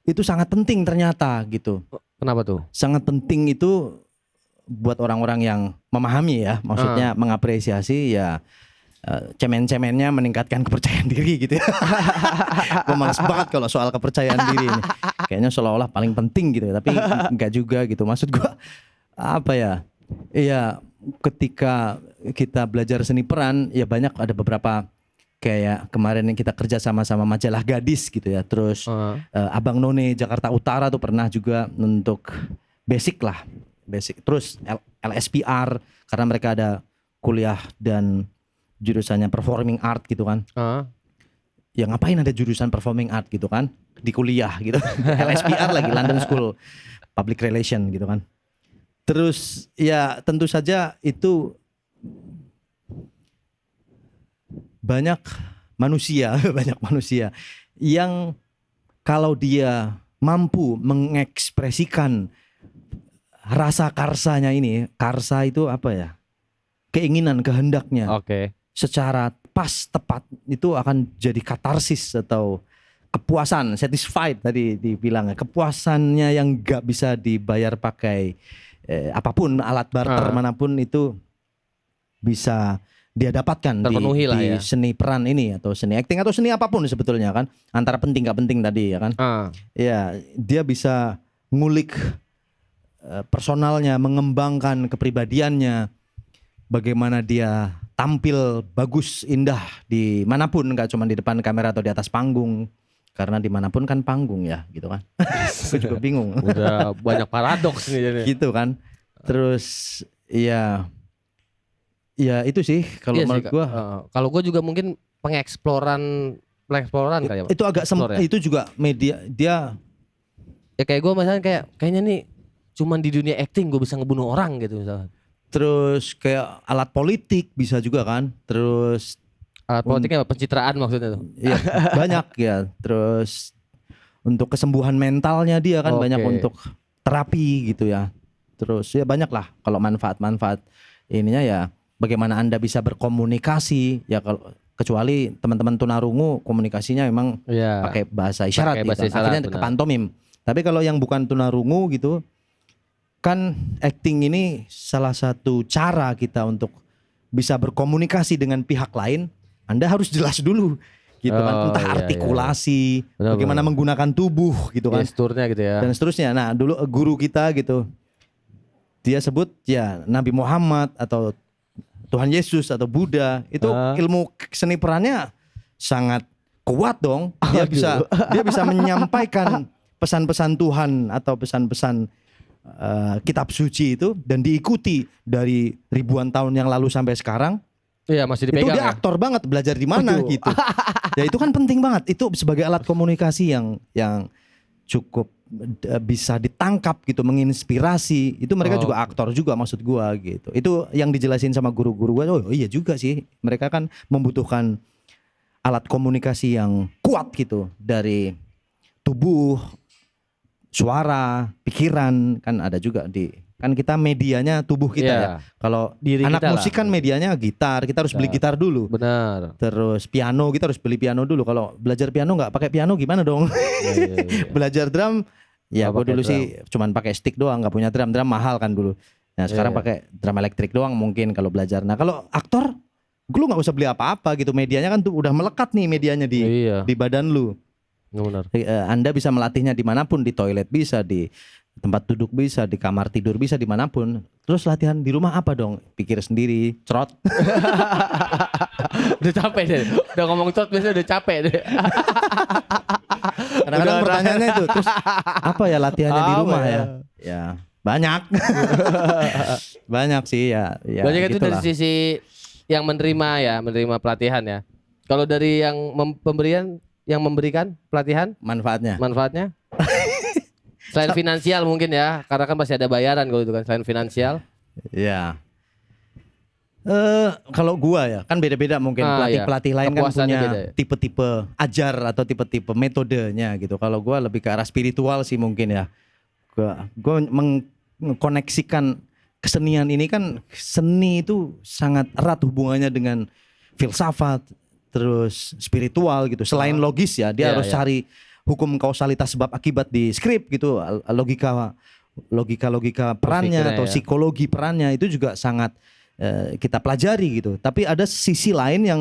[SPEAKER 2] itu sangat penting ternyata gitu.
[SPEAKER 1] Kenapa tuh?
[SPEAKER 2] Sangat penting itu buat orang-orang yang memahami ya, maksudnya mengapresiasi ya. Cemen-cemennya meningkatkan kepercayaan diri gitu ya. Gue malas banget kalau soal kepercayaan diri ini. Kayaknya seolah-olah paling penting gitu ya, tapi enggak juga gitu. Maksud gue apa ya? Iya, ketika kita belajar seni peran ya banyak, ada beberapa kayak kemarin yang kita kerja sama majalah Gadis gitu ya. Terus Abang None Jakarta Utara tuh pernah juga untuk basic. Terus LSPR karena mereka ada kuliah dan jurusannya performing art gitu kan. Ya ngapain ada jurusan performing art gitu kan di kuliah gitu. LSPR lagi, London School Public Relation gitu kan. Terus ya tentu saja itu banyak manusia yang kalau dia mampu mengekspresikan rasa karsanya ini, karsa itu apa ya? Keinginan, kehendaknya. Secara pas, tepat, itu akan jadi katarsis atau kepuasan, satisfied tadi dibilangnya, kepuasannya yang gak bisa dibayar pakai apapun, alat barter manapun itu bisa dia dapatkan di seni peran ini atau seni acting atau seni apapun sebetulnya kan, antara penting gak penting tadi ya kan. Ya dia bisa ngulik personalnya, mengembangkan kepribadiannya, bagaimana dia tampil bagus, indah di manapun, nggak cuma di depan kamera atau di atas panggung, karena dimanapun kan panggung ya, gitu kan. Gue juga bingung.
[SPEAKER 1] Udah banyak paradoks nih jadi.
[SPEAKER 2] Gitu kan. Terus ya itu sih kalau menurut gue.
[SPEAKER 1] Kalau gue juga mungkin pengeksploran kayak.
[SPEAKER 2] Itu agak itu juga media dia.
[SPEAKER 1] Ya kayak gue misalnya kayaknya nih cuman di dunia acting gue bisa ngebunuh orang gitu misalnya.
[SPEAKER 2] Terus kayak alat politik bisa juga kan. Terus
[SPEAKER 1] alat politiknya pencitraan maksudnya tuh.
[SPEAKER 2] Iya, banyak ya. Terus untuk kesembuhan mentalnya dia kan banyak, untuk terapi gitu ya. Terus ya banyak lah kalau manfaat-manfaat ininya ya, bagaimana Anda bisa berkomunikasi ya, kalau kecuali teman-teman tunarungu komunikasinya memang pakai bahasa isyarat, akhirnya ke pantomim. Tapi kalau yang bukan tunarungu gitu kan, acting ini salah satu cara kita untuk bisa berkomunikasi dengan pihak lain. Anda harus jelas dulu gitu kan, entah artikulasi, bagaimana menggunakan tubuh gitu kan,
[SPEAKER 1] gesturnya gitu ya,
[SPEAKER 2] dan seterusnya. Nah dulu guru kita gitu, dia sebut ya Nabi Muhammad atau Tuhan Yesus atau Buddha itu ilmu seni perannya sangat kuat dong. Dia bisa menyampaikan pesan-pesan Tuhan atau pesan-pesan kitab suci itu, dan diikuti dari ribuan tahun yang lalu sampai sekarang.
[SPEAKER 1] Iya, masih dipegang.
[SPEAKER 2] Itu dia aktor banget, belajar di mana gitu. Ya itu kan penting banget. Itu sebagai alat komunikasi yang cukup bisa ditangkap gitu, menginspirasi. Itu mereka juga aktor juga maksud gua gitu. Itu yang dijelasin sama guru-guru gua. Oh iya juga sih. Mereka kan membutuhkan alat komunikasi yang kuat gitu dari tubuh, suara, pikiran, kan ada juga kan kita medianya tubuh kita ya. Kalau anak musik kan medianya gitar, kita harus beli gitar dulu.
[SPEAKER 1] Benar.
[SPEAKER 2] Terus piano, kita harus beli piano dulu. Kalau belajar piano nggak pakai piano gimana dong? Belajar drum, ya gue dulu sih cuman pakai stick doang, nggak punya drum mahal kan dulu. Nah sekarang pakai drum elektrik doang mungkin kalau belajar. Nah kalau aktor, lu nggak usah beli apa-apa gitu. Medianya kan tuh udah melekat nih medianya di badan lu.
[SPEAKER 1] Benar.
[SPEAKER 2] Anda bisa melatihnya dimanapun, di toilet bisa, di tempat duduk bisa, di kamar tidur bisa, dimanapun. Terus latihan di rumah apa dong? Pikir sendiri, cerot.
[SPEAKER 1] Udah capek deh. Udah ngomong cerot biasanya udah capek deh.
[SPEAKER 2] Kadang-kadang pertanyaannya itu, terus apa ya latihannya di rumah ya? Ya banyak. Banyak sih ya.
[SPEAKER 1] Banyak itu dari sisi yang menerima pelatihan ya. Kalau dari yang memberikan pelatihan, manfaatnya selain finansial mungkin ya, karena kan pasti ada bayaran kalau itu kan, selain finansial.
[SPEAKER 2] Ya. Kalau gua ya kan beda-beda mungkin, pelatih lain kan punya tipe-tipe ajar atau tipe-tipe metodenya gitu. Kalau gua lebih ke arah spiritual sih mungkin ya. Gua mengkoneksikan kesenian ini, kan seni itu sangat erat hubungannya dengan filsafat, terus spiritual gitu. Selain logis ya, dia harus cari hukum kausalitas sebab akibat di skrip gitu, logika perannya atau psikologi perannya itu juga sangat kita pelajari gitu. Tapi ada sisi lain yang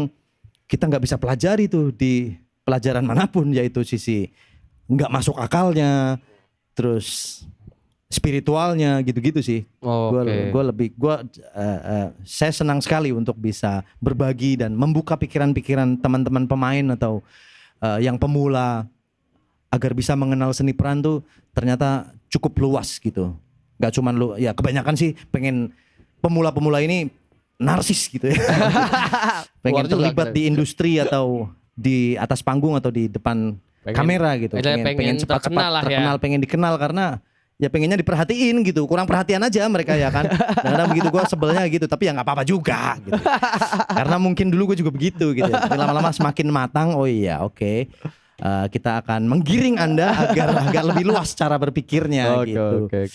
[SPEAKER 2] kita nggak bisa pelajari tuh di pelajaran manapun, yaitu sisi nggak masuk akalnya, terus spiritualnya gitu-gitu sih. Saya senang sekali untuk bisa berbagi dan membuka pikiran-pikiran teman-teman pemain atau yang pemula, agar bisa mengenal seni peran tuh ternyata cukup luas gitu. Gak cuman ya kebanyakan sih pengen pemula-pemula ini narsis gitu ya. Pengen terlibat di industri atau di atas panggung atau di depan kamera gitu. Pengen cepat-cepat terkenal, pengen dikenal karena ya pengennya diperhatiin gitu. Kurang perhatian aja mereka ya kan. Kadang begitu gue sebelnya gitu, tapi ya nggak apa-apa juga gitu. Karena mungkin dulu gue juga begitu gitu. Lama-lama semakin matang, oh iya oke. Kita akan menggiring Anda agar lebih luas cara berpikirnya gitu.
[SPEAKER 1] Oke.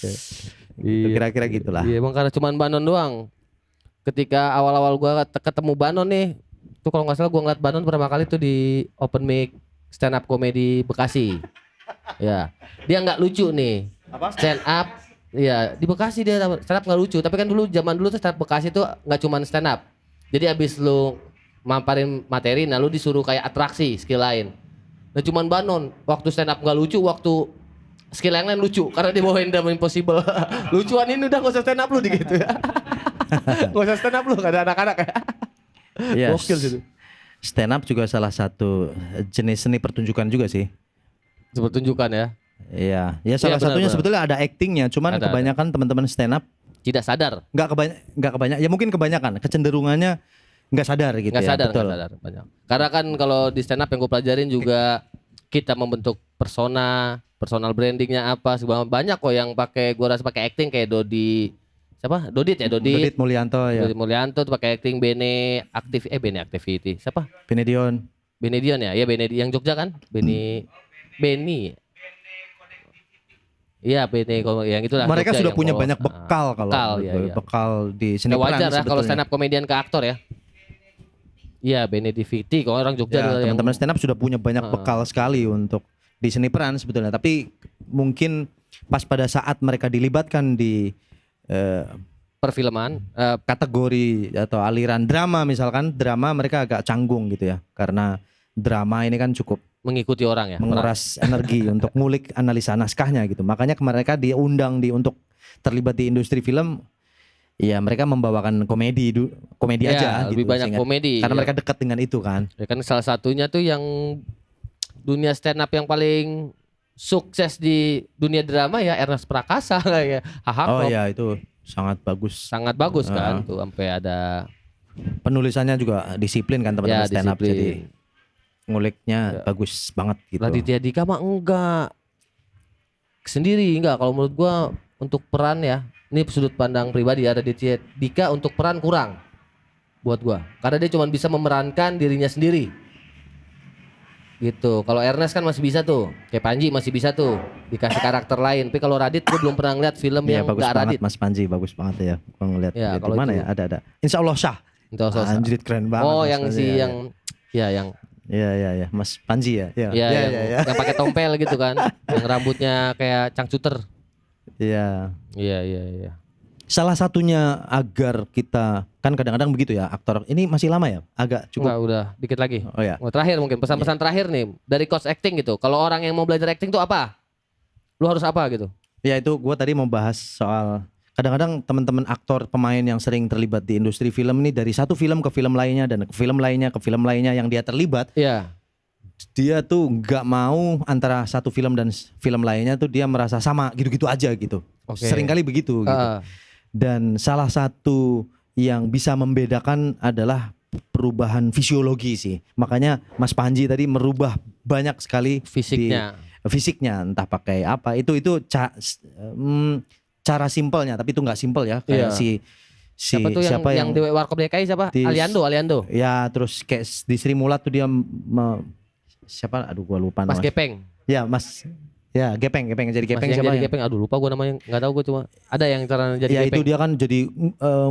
[SPEAKER 2] Kira-kira gitulah.
[SPEAKER 1] Iya, emang karena cuman Banon doang. Ketika awal-awal gua ketemu Banon nih, tuh kalau nggak salah gua ngeliat Banon pertama kali tuh di open mic stand up comedy Bekasi. Ya, dia nggak lucu nih. Stand up, ya di Bekasi dia stand up nggak lucu. Tapi kan zaman dulu tuh stand up Bekasi tuh nggak cuman stand up. Jadi abis lu mamparin materi, nah lu disuruh kayak atraksi skill lain. Nah cuman Banon waktu stand up nggak lucu, waktu skill yang lain lucu karena dia bawain Drum Impossible. Lucuan ini udah gak usah stand up lu gitu ya. Gak usah stand up lu, gak ada anak-anak ya.
[SPEAKER 2] Yes. Gokil gitu. Stand up juga salah satu jenis seni pertunjukan juga sih.
[SPEAKER 1] Pertunjukan ya.
[SPEAKER 2] Iya, ya salah satunya benar. Sebetulnya ada actingnya, cuman kebanyakan teman-teman stand up
[SPEAKER 1] tidak sadar.
[SPEAKER 2] Nggak kebanyakan, ya mungkin kebanyakan kecenderungannya nggak sadar gitu. Nggak sadar
[SPEAKER 1] banyak. Karena kan kalau di stand up yang gue pelajarin juga kita membentuk personal brandingnya apa, banyak kok yang gue rasa pakai acting kayak Dodit
[SPEAKER 2] Mulyanto ya.
[SPEAKER 1] Dodit Mulyanto tuh pakai acting Bene Activity. Siapa?
[SPEAKER 2] Benedion
[SPEAKER 1] ya. Ya Benedi yang Jogja kan? Beni. Iya Bene yang itulah.
[SPEAKER 2] Mereka
[SPEAKER 1] Jogja
[SPEAKER 2] sudah punya banyak bekal bekal di seni peran.
[SPEAKER 1] Wajar ya kalau stand up komedian ke aktor ya. Iya Benediviti kalau orang Jogja
[SPEAKER 2] ya, teman-teman stand up sudah punya banyak bekal sekali untuk di seni peran sebetulnya. Tapi mungkin pas pada saat mereka dilibatkan di
[SPEAKER 1] perfilman,
[SPEAKER 2] kategori atau aliran drama, misalkan drama, mereka agak canggung gitu ya, karena drama ini kan cukup
[SPEAKER 1] mengikuti orang ya,
[SPEAKER 2] menguras energi untuk ngulik analisa naskahnya gitu. Makanya mereka diundang untuk terlibat di industri film. Ya mereka membawakan komedi ya, aja
[SPEAKER 1] lebih
[SPEAKER 2] gitu,
[SPEAKER 1] banyak komedi
[SPEAKER 2] karena mereka dekat dengan itu kan.
[SPEAKER 1] Ya kan salah satunya tuh yang dunia stand up yang paling sukses di dunia drama ya Ernest Prakasa ya.
[SPEAKER 2] Oh ya itu sangat bagus
[SPEAKER 1] kan tuh, sampai ada
[SPEAKER 2] penulisannya juga disiplin kan teman-teman stand up, jadi nguliknya bagus banget gitu.
[SPEAKER 1] Raditya Dika mah enggak sendiri, kalau menurut gua untuk peran ya, ini sudut pandang pribadi ya, Raditya Dika untuk peran kurang buat gua, karena dia cuma bisa memerankan dirinya sendiri. Gitu. Kalau Ernest kan masih bisa tuh. Kayak Panji masih bisa tuh dikasih karakter lain. Tapi kalau Radit gue belum pernah ngeliat film yang
[SPEAKER 2] bagus
[SPEAKER 1] enggak
[SPEAKER 2] banget
[SPEAKER 1] Radit.
[SPEAKER 2] Mas Panji, bagus banget ya. Gua ngeliat
[SPEAKER 1] Ya,
[SPEAKER 2] di
[SPEAKER 1] kalau
[SPEAKER 2] mana
[SPEAKER 1] itu-
[SPEAKER 2] ya? Ada. Insya Allah Syah. Anjir keren banget.
[SPEAKER 1] Oh,
[SPEAKER 2] Mas
[SPEAKER 1] yang
[SPEAKER 2] Panji,
[SPEAKER 1] si
[SPEAKER 2] ya,
[SPEAKER 1] yang ya yang
[SPEAKER 2] ya, Mas Panji ya.
[SPEAKER 1] ya yang pakai tompel gitu kan. Yang rambutnya kayak cangcuter.
[SPEAKER 2] Iya.
[SPEAKER 1] Iya.
[SPEAKER 2] Salah satunya agar kita kan kadang-kadang begitu ya aktor ini masih lama ya agak cukup.
[SPEAKER 1] Enggak, udah dikit lagi.
[SPEAKER 2] Oh ya.
[SPEAKER 1] Terakhir mungkin pesan-pesan terakhir nih dari coach acting gitu. Kalau orang yang mau belajar acting tuh apa? Lu harus apa gitu?
[SPEAKER 2] Ya itu gue tadi mau bahas soal kadang-kadang teman-teman aktor pemain yang sering terlibat di industri film ini dari satu film ke film lainnya dan ke film lainnya yang dia terlibat.
[SPEAKER 1] Iya.
[SPEAKER 2] Dia tuh nggak mau antara satu film dan film lainnya tuh dia merasa sama gitu-gitu aja gitu.
[SPEAKER 1] Oke.
[SPEAKER 2] Seringkali begitu gitu. Dan salah satu yang bisa membedakan adalah perubahan fisiologi sih. Makanya Mas Panji tadi merubah banyak sekali fisiknya entah pakai apa. Itu cara simpelnya tapi itu nggak simpel ya kayak
[SPEAKER 1] siapa tuh yang di Warkop DKI siapa? Aliando.
[SPEAKER 2] Ya terus kayak di Sri Mulat tuh dia siapa aduh gua lupa
[SPEAKER 1] Mas
[SPEAKER 2] namanya.
[SPEAKER 1] Gepeng.
[SPEAKER 2] Ya Mas ya Gepeng jadi Gepeng siapa
[SPEAKER 1] jadi Gepeng aduh lupa gua namanya nggak tahu gua cuma ada yang cara jadi
[SPEAKER 2] ya
[SPEAKER 1] Gepeng.
[SPEAKER 2] itu dia kan jadi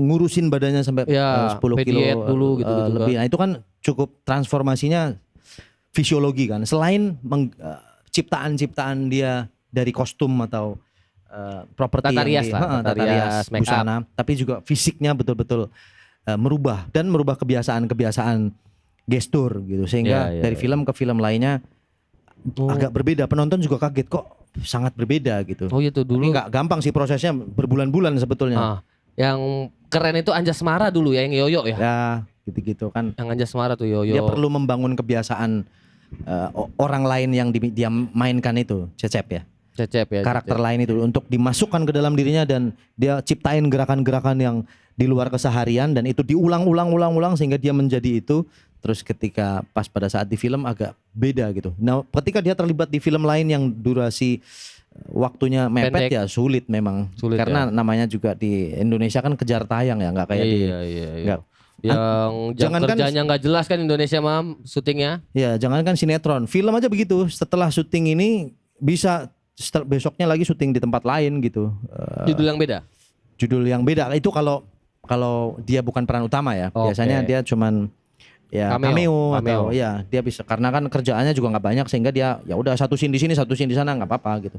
[SPEAKER 2] ngurusin badannya sampai 10 kilo
[SPEAKER 1] dulu gitu
[SPEAKER 2] lebih kan. Nah itu kan cukup transformasinya fisiologi kan selain ciptaan dia dari kostum atau properti
[SPEAKER 1] tata rias
[SPEAKER 2] tata rias busana tapi juga fisiknya betul-betul merubah kebiasaan gestur gitu sehingga dari film ke film lainnya agak berbeda. Penonton juga kaget kok sangat berbeda gitu.
[SPEAKER 1] Oh itu dulu
[SPEAKER 2] nggak gampang sih prosesnya berbulan-bulan sebetulnya.
[SPEAKER 1] Yang keren itu Anjasmara dulu ya yang Yoyo ya.
[SPEAKER 2] Ya gitu-gitu kan.
[SPEAKER 1] Yang Anjasmara tuh Yoyo.
[SPEAKER 2] Dia perlu membangun kebiasaan orang lain yang dia mainkan itu Cecep ya. Karakter lain itu untuk dimasukkan ke dalam dirinya dan dia ciptain gerakan-gerakan yang di luar keseharian dan itu diulang-ulang sehingga dia menjadi itu. Terus ketika pas pada saat di film agak beda gitu. Nah ketika dia terlibat di film lain yang durasi waktunya mepet ya sulit memang. Karena namanya juga di Indonesia kan kejar tayang ya nggak kayak
[SPEAKER 1] Yang jam kerjanya nggak jelas kan Indonesia mam syutingnya.
[SPEAKER 2] Ya jangankan sinetron, film aja begitu. Setelah syuting ini bisa besoknya lagi syuting di tempat lain gitu. Judul yang beda itu kalau dia bukan peran utama ya. Biasanya dia cuman cameo atau ya dia bisa karena kan kerjaannya juga nggak banyak sehingga dia ya udah satu scene di sini satu scene di sana nggak apa-apa gitu.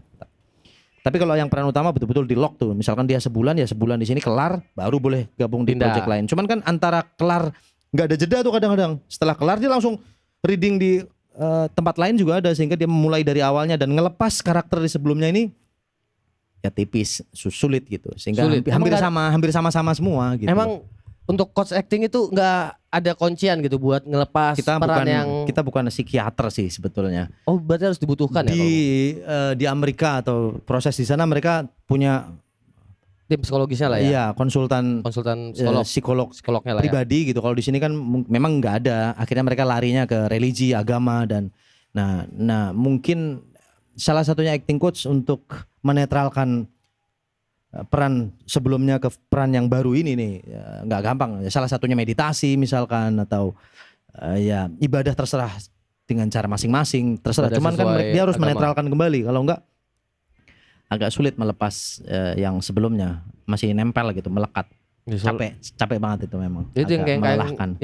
[SPEAKER 2] Tapi kalau yang peran utama betul-betul di lock tuh, misalkan dia sebulan di sini kelar baru boleh gabung di project lain. Cuman kan antara kelar nggak ada jeda tuh kadang-kadang. Setelah kelar dia langsung reading di tempat lain juga ada sehingga dia memulai dari awalnya dan ngelepas karakter di sebelumnya ini ya tipis sulit gitu sehingga hampir sama-sama semua gitu.
[SPEAKER 1] Emang untuk coach acting itu nggak ada kuncian gitu buat ngelepas peran yang
[SPEAKER 2] kita bukan psikiater sih sebetulnya.
[SPEAKER 1] Oh berarti harus dibutuhkan
[SPEAKER 2] di Amerika atau proses di sana mereka punya
[SPEAKER 1] tim psikologisnya lah ya.
[SPEAKER 2] Iya konsultan psikolognya lah pribadi gitu. Kalau di sini kan memang nggak ada. Akhirnya mereka larinya ke religi, agama dan nah mungkin salah satunya acting coach untuk menetralkan peran sebelumnya ke peran yang baru ini nih nggak gampang. Salah satunya meditasi misalkan atau ya ibadah terserah dengan cara masing-masing terserah. Cuman kan dia harus menetralkan kembali. Kalau enggak agak sulit melepas yang sebelumnya masih nempel gitu melekat. Capek banget itu memang.
[SPEAKER 1] Itu yang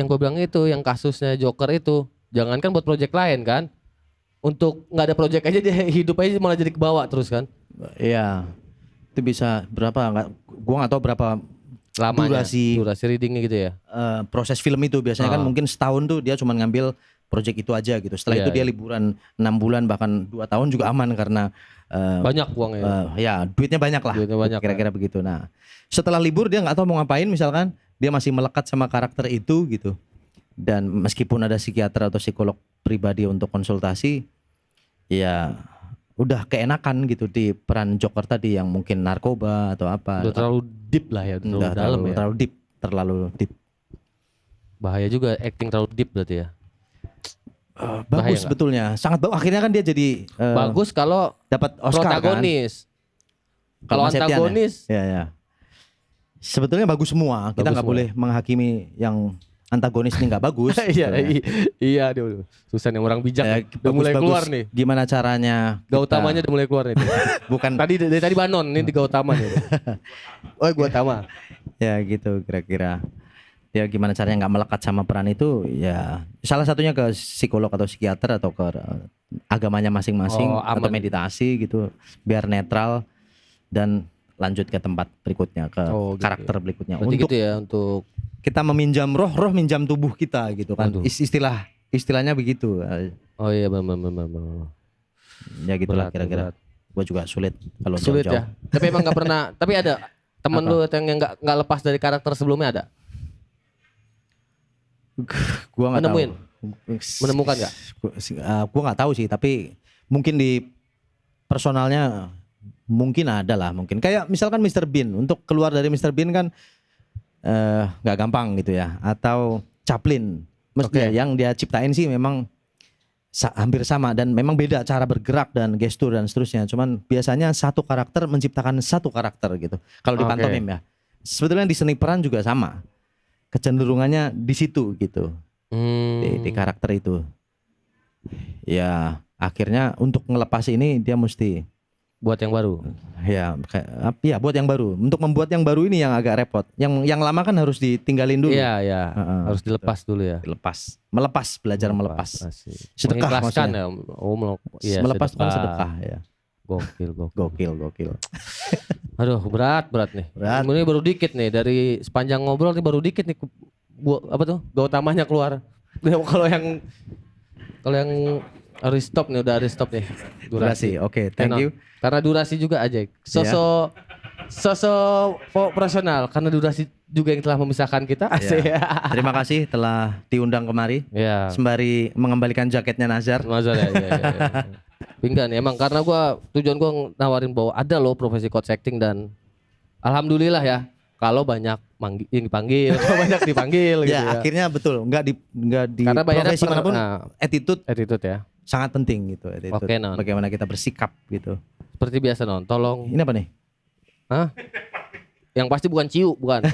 [SPEAKER 1] gue bilang itu yang kasusnya Joker itu jangankan buat project lain kan. Untuk nggak ada project aja dia hidup aja malah jadi kebawa terus kan.
[SPEAKER 2] Iya. Itu bisa berapa gua nggak tahu berapa lamanya durasi
[SPEAKER 1] readingnya gitu ya.
[SPEAKER 2] Proses film itu biasanya kan mungkin setahun tuh dia cuma ngambil project itu aja gitu. Setelah itu dia liburan 6 bulan bahkan 2 tahun juga aman karena
[SPEAKER 1] banyak uangnya.
[SPEAKER 2] Ya duitnya banyak lah. Kira-kira begitu. Nah setelah libur dia nggak tahu mau ngapain misalkan dia masih melekat sama karakter itu gitu. Dan meskipun ada psikiater atau psikolog pribadi untuk konsultasi ya udah keenakan gitu di peran Joker tadi yang mungkin narkoba atau apa.
[SPEAKER 1] Udah terlalu deep lah ya,
[SPEAKER 2] terlalu deep.
[SPEAKER 1] Bahaya juga acting terlalu deep berarti ya.
[SPEAKER 2] Bagus sebetulnya, sangat bagus. Akhirnya kan dia jadi
[SPEAKER 1] bagus kalau
[SPEAKER 2] dapat Oscar
[SPEAKER 1] protagonis. Kan? Kalau antagonis
[SPEAKER 2] ya. Sebetulnya bagus semua. Kita nggak boleh menghakimi yang antagonis ini nggak bagus.
[SPEAKER 1] Iya,
[SPEAKER 2] gitu ya.
[SPEAKER 1] iya dia susah nih orang bijak.
[SPEAKER 2] Ya,
[SPEAKER 1] Udah mulai keluar nih.
[SPEAKER 2] Gimana caranya?
[SPEAKER 1] Gautamanya udah mulai keluar nih.
[SPEAKER 2] Bukan
[SPEAKER 1] dari tadi Banon, ini di Gautama nih. Oh, Gautama.
[SPEAKER 2] ya gitu kira-kira. Ya gimana caranya nggak melekat sama peran itu? Ya salah satunya ke psikolog atau psikiater atau ke agamanya masing-masing atau meditasi gitu, biar netral dan lanjut ke tempat berikutnya, ke karakter berikutnya.
[SPEAKER 1] Berarti
[SPEAKER 2] untuk
[SPEAKER 1] gitu ya, untuk
[SPEAKER 2] kita meminjam roh minjam tubuh kita gitu kan. Istilahnya begitu.
[SPEAKER 1] Oh iya benar.
[SPEAKER 2] Ya gitulah kira-kira. Gue juga sulit kalau
[SPEAKER 1] sulit
[SPEAKER 2] jauh-jauh.
[SPEAKER 1] ya. Tapi emang nggak pernah. Tapi ada temen lu yang nggak lepas dari karakter sebelumnya ada?
[SPEAKER 2] Gua nggak tahu.
[SPEAKER 1] Menemukan nggak?
[SPEAKER 2] Gua nggak tahu sih. Tapi mungkin di personalnya mungkin ada lah. Mungkin kayak misalkan Mr. Bean. Untuk keluar dari Mr. Bean kan nggak gampang gitu ya. Atau Chaplin. Mestinya yang dia ciptain sih memang hampir sama dan memang beda cara bergerak dan gestur dan seterusnya. Cuman biasanya satu karakter menciptakan satu karakter gitu. Kalau di pantomim ya. Sebetulnya di seni peran juga sama. Kecenderungannya di situ gitu. Di karakter itu. Ya akhirnya untuk ngelepas ini dia mesti
[SPEAKER 1] buat yang baru.
[SPEAKER 2] Ya buat yang baru. Untuk membuat yang baru ini yang agak repot. Yang lama kan harus ditinggalin dulu.
[SPEAKER 1] Iya. Harus dilepas dulu ya.
[SPEAKER 2] Melepas, belajar melepas. Sedekah maksudnya.
[SPEAKER 1] Ya.
[SPEAKER 2] Melepas kan sedekah ya.
[SPEAKER 1] Gokil. Aduh, berat nih. Ini baru dikit nih dari sepanjang ngobrol nih baru dikit nih Gautamanya keluar. Kalau yang harus stop nih, udah harus stop nih.
[SPEAKER 2] Durasi. Oke, thank you.
[SPEAKER 1] Karena durasi juga aja. Sosok profesional karena durasi juga yang telah memisahkan kita.
[SPEAKER 2] Ya. Terima kasih telah diundang kemari.
[SPEAKER 1] Ya.
[SPEAKER 2] Sembari mengembalikan jaketnya Nazar.
[SPEAKER 1] Ya. Pinggan nih, emang karena tujuan gua nawarin bahwa ada loh profesi coach acting dan alhamdulillah ya kalau banyak yang dipanggil, kalau banyak dipanggil gitu ya.
[SPEAKER 2] Akhirnya betul, enggak di
[SPEAKER 1] karena
[SPEAKER 2] profesi manapun attitude
[SPEAKER 1] ya.
[SPEAKER 2] Sangat penting gitu.
[SPEAKER 1] Oke, Non.
[SPEAKER 2] Bagaimana kita bersikap gitu.
[SPEAKER 1] Seperti biasa Non, tolong.
[SPEAKER 2] Ini apa nih?
[SPEAKER 1] Hah? Yang pasti bukan ciu, bukan.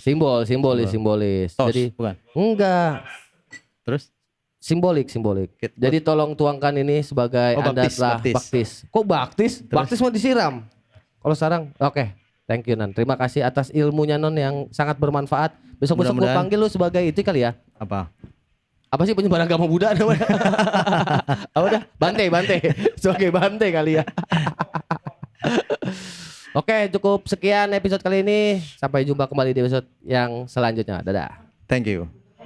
[SPEAKER 1] Simbolis.
[SPEAKER 2] Tos,
[SPEAKER 1] jadi
[SPEAKER 2] bukan.
[SPEAKER 1] Enggak.
[SPEAKER 2] Terus?
[SPEAKER 1] Simbolik. Jadi tolong tuangkan ini sebagai Anda telah baktis. Kok baktis? Terus? Baktis mau disiram. Kalau sekarang, oke. Thank you Non. Terima kasih atas ilmunya Non yang sangat bermanfaat. Besok gue panggil lu sebagai itu kali ya. Apa sih penyebar agama Buddha namanya? Udah, Bante. Sebagai Bante kali ya. Oke, cukup sekian episode kali ini. Sampai jumpa kembali di episode yang selanjutnya. Dadah.
[SPEAKER 2] Thank you.